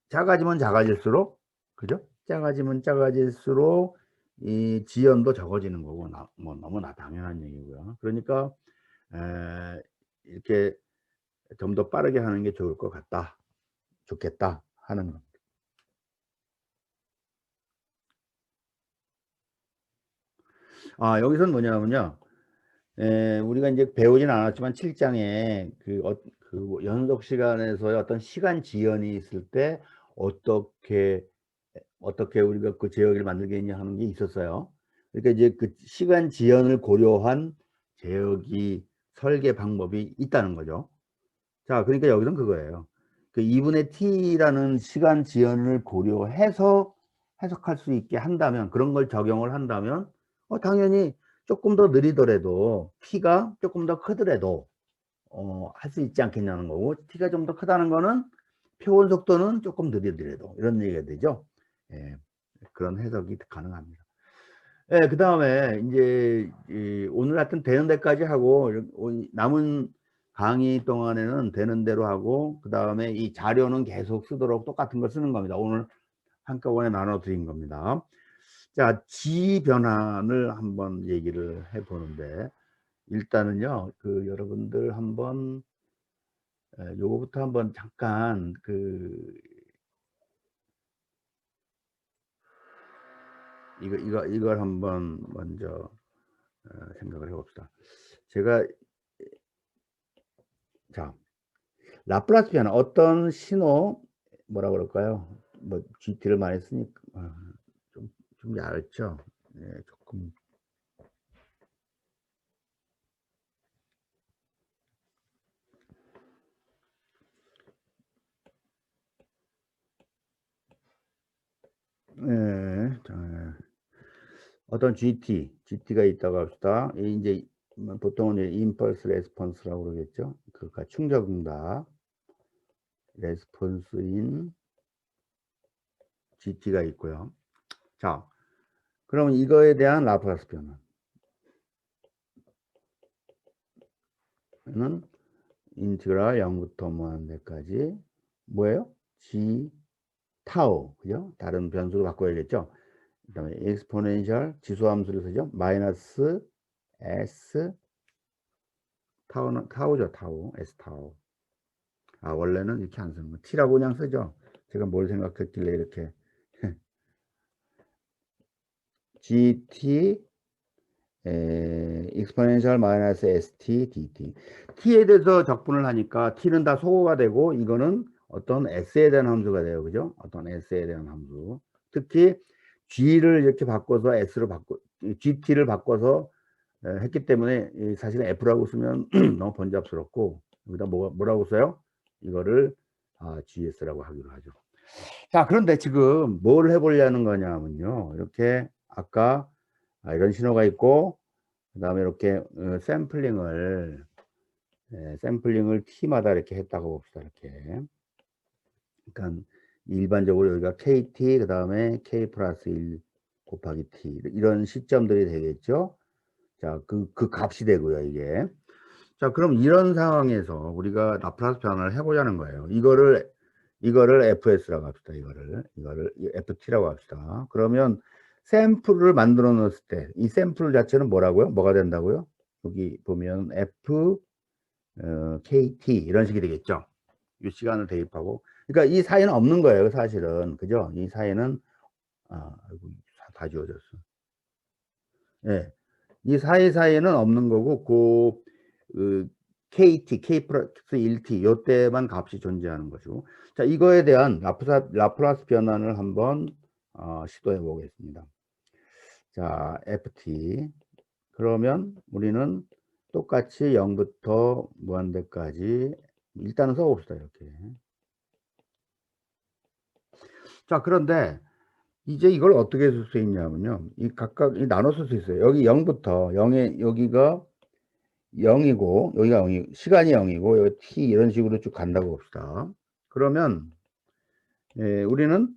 작아지면 작아질수록, 그죠? 작아지면 작아질수록 이 지연도 적어지는 거고, 뭐 너무나 당연한 얘기고요. 그러니까 이렇게 좀 더 빠르게 하는 게 좋겠다 하는 겁니다. 여기서는 뭐냐면요. 우리가 이제 배우진 않았지만 7장에 뭐 연속 시간에서의 어떤 시간 지연이 있을 때 어떻게 우리가 그 제어기를 만들겠냐 하는 게 있었어요. 그러니까 이제 시간 지연을 고려한 제어기 설계 방법이 있다는 거죠. 자, 그러니까 여기는 그거예요. 2분의 t라는 시간 지연을 고려해서 해석할 수 있게 한다면, 그런 걸 적용을 한다면 당연히 조금 더 느리더라도 t가 조금 더 크더라도 할 수 있지 않겠냐는 거고, t가 좀 더 크다는 거는 표본 속도는 조금 느리더라도 이런 얘기가 되죠. 예, 그런 해석이 가능합니다. 예, 그 다음에 이제 오늘 하여튼 되는 데까지 하고 남은 강의 동안에는 되는 대로 하고, 그 다음에 이 자료는 계속 쓰도록 똑같은 걸 쓰는 겁니다. 오늘 한꺼번에 나눠 드린 겁니다. 자, 지 변환을 한번 얘기를 해 보는데, 일단은요, 여러분들 한번 요거부터 한번 잠깐 이걸 한번 먼저 생각을 해 봅시다. 제가 자, 라플라스 변화, 어떤 신호, 뭐라 그럴까요? 뭐 GT를 많이 쓰니까 좀 얇죠. 네, 조금. 네, 어떤 GT가 있다고 합시다. 이제 보통은 임펄스 레스폰스라고 그러겠죠. 그러니까 충격응답 레스폰스인 GT가 있고요. 자, 그러면 이거에 대한 라플라스 변화는 인티그랄 0부터 무한대까지 뭐예요? G 타우, 그죠? 다른 변수로 바꿔야겠죠. 그 다음에 exponential 지수함수를 쓰죠. 마이너스 S 타우죠. 타우 S 타우. 원래는 이렇게 안 쓰는 거 T라고 그냥 쓰죠. 제가 뭘 생각했길래 이렇게 gt exponential 마이너스 st dt. t에 대해서 적분을 하니까 t는 다 소거가 되고 이거는 어떤 s에 대한 함수가 돼요. 그죠? 어떤 s에 대한 함수. 특히 g를 이렇게 바꿔서 s로 gt를 바꿔서 했기 때문에 사실은 f라고 쓰면 너무 번잡스럽고 여기다 뭐라고 써요? 이거를 gs라고 하기로 하죠. 자, 그런데 지금 뭘 해보려는 거냐면요. 이렇게 아까 이런 신호가 있고 그 다음에 이렇게 샘플링을 t마다 이렇게 했다고 봅시다. 이렇게. 그러니까 일반적으로 여기가 kt 그 다음에 k 플러스 1 곱하기 t 이런 시점들이 되겠죠. 자, 그 값이 되고요, 이게. 자, 그럼 이런 상황에서 우리가 라플라스 변환을 해보자는 거예요. 이거를 fs라고 합시다. 이거를 ft라고 합시다. 그러면 샘플을 만들어 놓았을 때 이 샘플 자체는 뭐라고요? 뭐가 된다고요? 여기 보면 kt 이런 식이 되겠죠. 이 시간을 대입하고. 그러니까 이 사이는 없는 거예요, 사실은. 그죠? 이 사이는 아이고, 다 지워졌어. 예. 이 사이사이에는 없는 거고 그 KT, K 플러스 1T 요때만 값이 존재하는 것이고. 자, 이거에 대한 라플라스 변환을 한번 시도해 보겠습니다. 자, FT 그러면 우리는 똑같이 0부터 무한대까지 일단은 써봅시다. 이렇게. 자, 그런데 이제 이걸 어떻게 쓸 수 있냐면요. 이 각각 나눠 쓸 수 있어요. 여기 0부터 0에 여기가 0이고 여기가 0이 시간이 0이고 여기 t 이런 식으로 쭉 간다고 봅시다. 그러면 우리는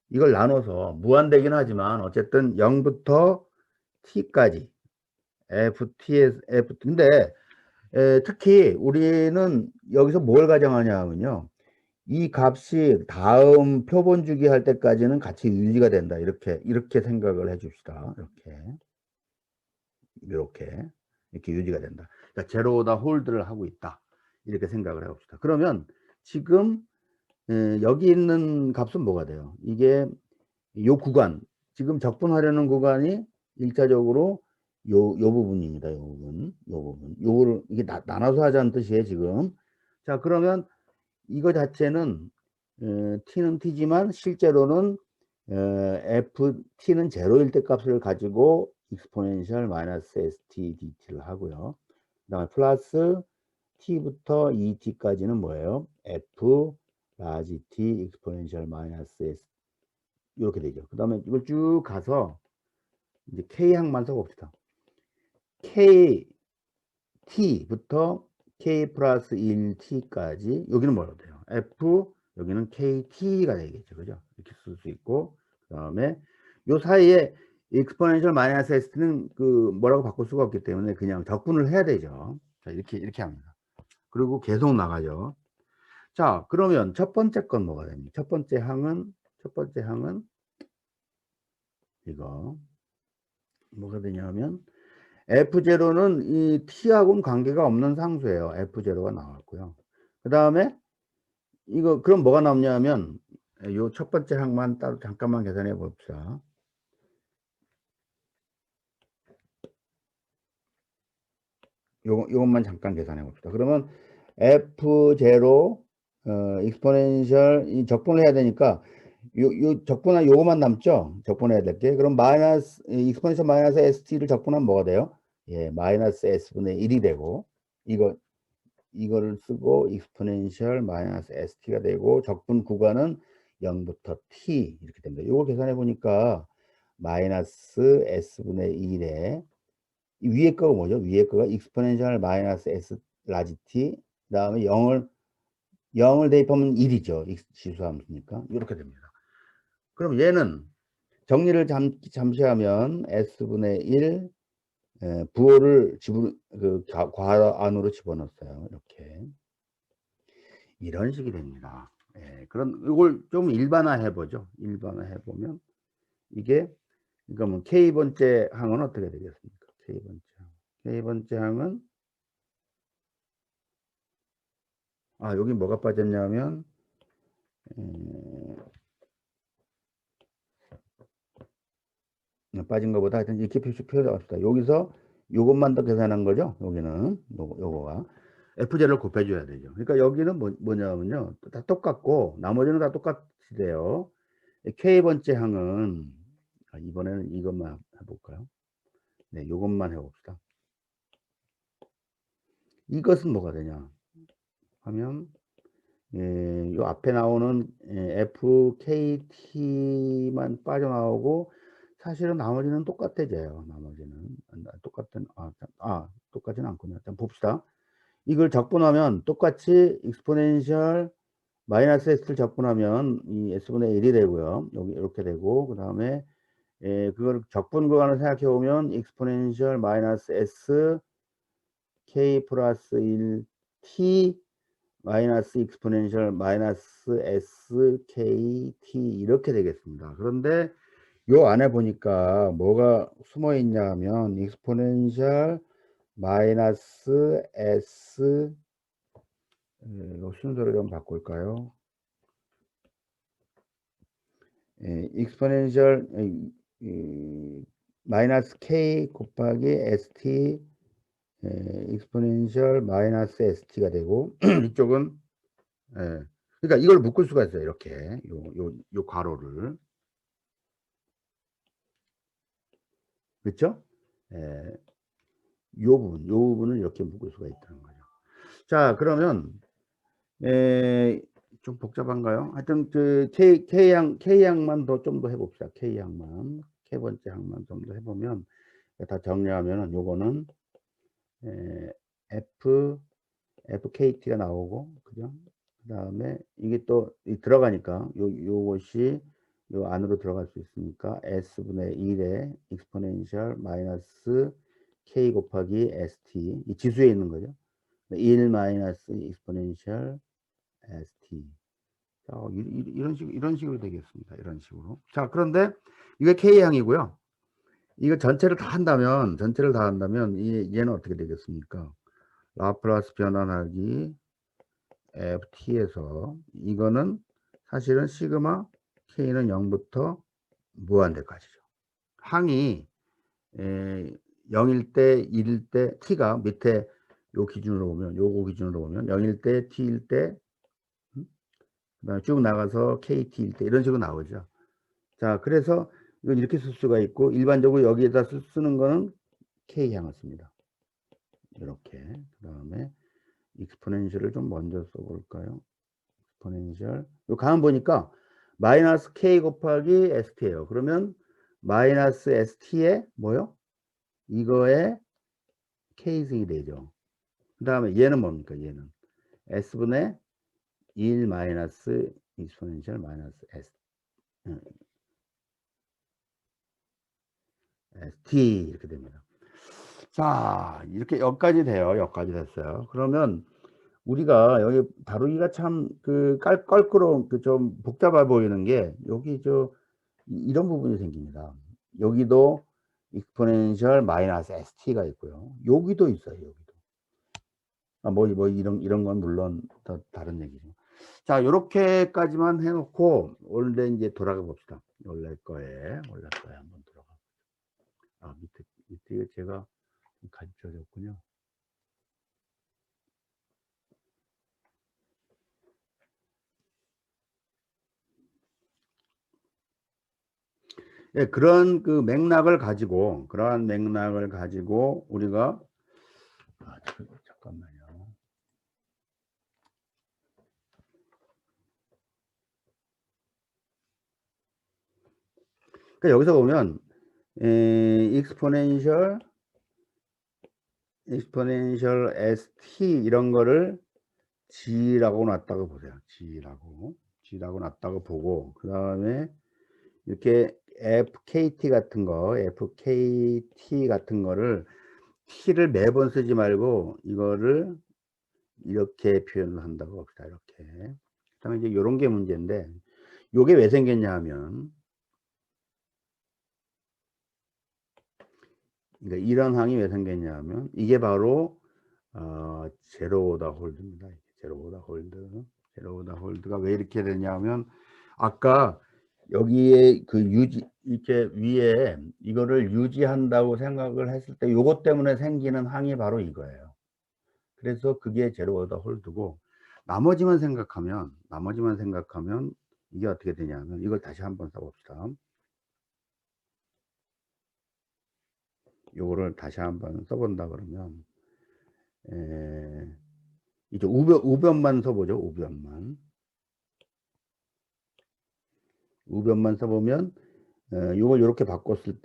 이걸 나눠서 무한대긴 하지만 어쨌든 0부터 t까지 근데 특히 우리는 여기서 뭘 가정하냐 하면요. 이 값이 다음 표본 주기 할 때까지는 같이 유지가 된다. 이렇게 생각을 해 줍시다. 이렇게 유지가 된다. 그러니까 제로다 홀드를 하고 있다. 이렇게 생각을 해 봅시다. 그러면 지금 여기 있는 값은 뭐가 돼요? 이게 요 구간, 지금 적분하려는 구간이 일차적으로 요 부분입니다. 요 부분. 요거를 이게 나눠서 하자는 뜻이에요, 지금. 자, 그러면 이거 자체는 t는 t지만 실제로는 ft는 제로일 때 값을 가지고 exponential 마이너스 st dt를 하고요. 그 다음에 플러스 t부터 2t까지는 뭐예요? f 라지 t exponential 마이너스 s 이렇게 되죠. 그 다음에 이걸 쭉 가서 이제 k항만 써봅시다. kt부터 k 플러스 1t까지 여기는 뭐라고 돼요? f 여기는 kt가 되겠죠. 그죠? 이렇게 쓸 수 있고 그 다음에 요 사이에 exponential 마이너스 s는 그 뭐라고 바꿀 수가 없기 때문에 그냥 적분을 해야 되죠. 자, 이렇게 합니다. 그리고 계속 나가죠. 자, 그러면 첫 번째 건 뭐가 됩니까? 첫 번째 항은 이거 뭐가 되냐면 F0는 이 T하고는 관계가 없는 상수예요. F0가 나왔고요. 그 다음에 이거 그럼 뭐가 남냐면 요 첫 번째 항만 따로 잠깐만 계산해 봅시다. 요것만 잠깐 계산해 봅시다. 그러면 F0 익스포넨셜 이 적분을 해야 되니까 요 적분한 요거만 남죠. 적분해야 될 게. 그럼 마이너스 익스포넨셜 마이너스 ST를 적분하면 뭐가 돼요? 예, 마이너스 S분의 1이 되고 이거를 쓰고 익스포넨셜 마이너스 ST가 되고 적분 구간은 0부터 T 이렇게 됩니다. 이걸 계산해 보니까 마이너스 S분의 1에 위에 거가 뭐죠? 위에 거가 익스포넨셜 마이너스 S 라지 T 그다음에 0을 대입하면 1이죠. 지수함수니까 이렇게 됩니다. 그럼 얘는 정리를 잠시 하면 S분의 1 부호를 괄호 안으로 집어넣었어요. 이렇게 이런 식이 됩니다. 그럼 이걸 좀 일반화해 보죠. 일반화해 보면 이게 그러니까 뭐 K번째 항은 어떻게 되겠습니까? K번째 항은 여기 뭐가 빠졌냐면 빠진 것보다 하여튼 이렇게 표현합시다. 여기서 요것만 더 계산한 거죠. 여기는 요거가 FZ를 곱해줘야 되죠. 그러니까 여기는 뭐냐면요. 다 똑같고 나머지는 다 똑같이 돼요. K번째 항은 이번에는 이것만 해볼까요? 네, 요것만 해봅시다. 이것은 뭐가 되냐 하면 요 앞에 나오는 FKT만 빠져나오고 사실은 나머지는 똑같아져요. 나머지는 똑같지는 않군요. 자, 봅시다. 이걸 적분하면 똑같이 익스포넨셜 마이너스 S를 적분하면 이 S분의 1이 되고요. 여기 이렇게 되고 그 다음에 그걸 적분 구간을 생각해 보면 익스포넨셜 마이너스 S K 플러스 1 T 마이너스 익스포넨셜 마이너스 S K T 이렇게 되겠습니다. 그런데 요 안에 보니까 뭐가 숨어 있냐 하면 익스포넨셜 마이너스 S 요 순서를 좀 바꿀까요? 익스포넨셜 마이너스 K 곱하기 ST 익스포넨셜 마이너스 ST가 되고 이쪽은 그러니까 이걸 묶을 수가 있어요. 이렇게 요 괄호를 그렇죠? 요 부분을 이렇게 묶을 수가 있다는 거죠. 자, 그러면 좀 복잡한가요? 하여튼 그 K양만 좀 더 해봅시다. K양만 K번째 항만 좀 더 해보면 다 정리하면은 요거는 FKT가 나오고 그죠? 그 다음에 이게 또 들어가니까 요것이 요 안으로 들어갈 수 있으니까 S분의 1의 익스포넨셜 마이너스 K 곱하기 ST 이 지수에 있는 거죠. 1 마이너스 익스포넨셜 ST 자, 이런 식으로 되겠습니다. 이런 식으로. 자, 그런데 이게 K양이고요. 이거 전체를 다 한다면 얘는 어떻게 되겠습니까? 라플라스 변환하기 FT에서 이거는 사실은 시그마 K는 0부터 무한대까지죠. 항이 0일 때, 1일 때 T가 밑에 요 기준으로 보면 요거 기준으로 보면 0일 때, T일 때 그다음에 쭉 나가서 KT일 때 이런 식으로 나오죠. 자, 그래서 이건 이렇게 쓸 수가 있고 일반적으로 여기에다 쓰는 거는 K향을 씁니다. 이렇게. 그 다음에 익스포넨셜을 좀 먼저 써볼까요? 익스포넨셜. 요 가만 보니까 마이너스 K 곱하기 ST예요. 그러면 마이너스 ST에 뭐요? 이거에 K승이 되죠. 그 다음에 얘는 뭡니까? 얘는 S분의 1 마이너스 익스포넨셜 마이너스 S ST 이렇게 됩니다. 자, 이렇게 여기까지 돼요. 여기까지 됐어요. 그러면 우리가 여기 다루기가 참 그 껄끄러운 그 좀 복잡해 보이는 게 여기 이런 부분이 생깁니다. 여기도 익스포넨셜 마이너스 ST가 있고요. 여기도 있어요. 여기도. 이런 건 물론 더 다른 얘기죠. 자, 요렇게까지만 해놓고 원래 이제 돌아가 봅시다. 원래 거에 한번 들어가. 밑에 제가 가르쳐줬군요. 예, 그런 그 맥락을 가지고 우리가 잠깐만요. 그러니까 여기서 보면 익스포넨셜 ST 이런 거를 G라고 놨다고 보세요. G라고 놨다고 보고 그 다음에 이렇게 FKT 같은 거를 T를 매번 쓰지 말고 이거를 이렇게 표현을 한다고 합시다. 이렇게. 그다음에 이제 이런 게 문제인데 요게 왜 생겼냐 하면 그러니까 이런 항이 왜 생겼냐 하면 이게 바로 제로 오더 홀드입니다. 제로 오더 홀드가 왜 이렇게 되냐 하면 아까 여기에 그 유지 이렇게 위에 이거를 유지한다고 생각을 했을 때 요것 때문에 생기는 항이 바로 이거예요. 그래서 그게 제로 오더 홀드고 나머지만 생각하면 이게 어떻게 되냐면 이걸 다시 한번 써 봅시다. 요거를 다시 한번 써 본다 그러면 이제 우변만 써 보죠. 우변만 써 보면 요걸 요렇게 바꿨을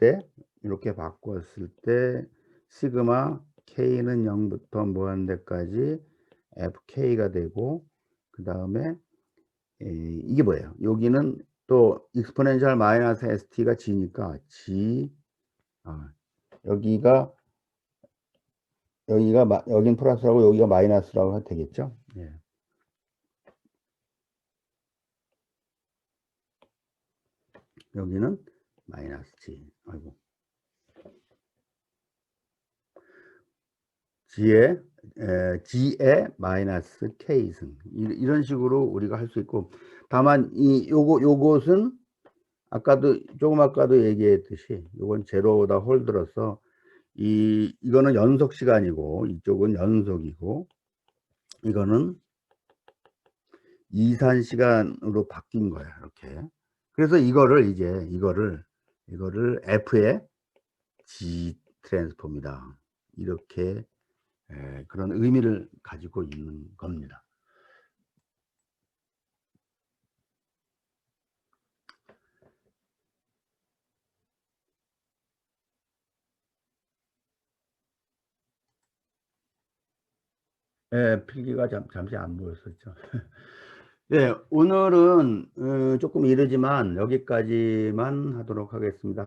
때 시그마 K는 0부터 무한 대까지 FK가 되고 그다음에 이게 뭐예요? 여기는 또 exponential 마이너스 ST가 G니까 G 여기가 여긴 플러스라고 여기가 마이너스라고 해도 되겠죠? 예. 여기는 마이너스 G. 아이고. G의 마이너스 K승. 이런 식으로 우리가 할 수 있고, 다만, 요것은, 아까도 얘기했듯이, 요건 제로보다 홀드로서, 이거는 연속 시간이고, 이쪽은 연속이고, 이거는 이산 시간으로 바뀐 거야, 이렇게. 그래서 이거를 F의 G 트랜스폼이다. 이렇게 그런 의미를 가지고 있는 겁니다. 필기가 잠시 안 보였었죠. 네, 오늘은 조금 이르지만 여기까지만 하도록 하겠습니다.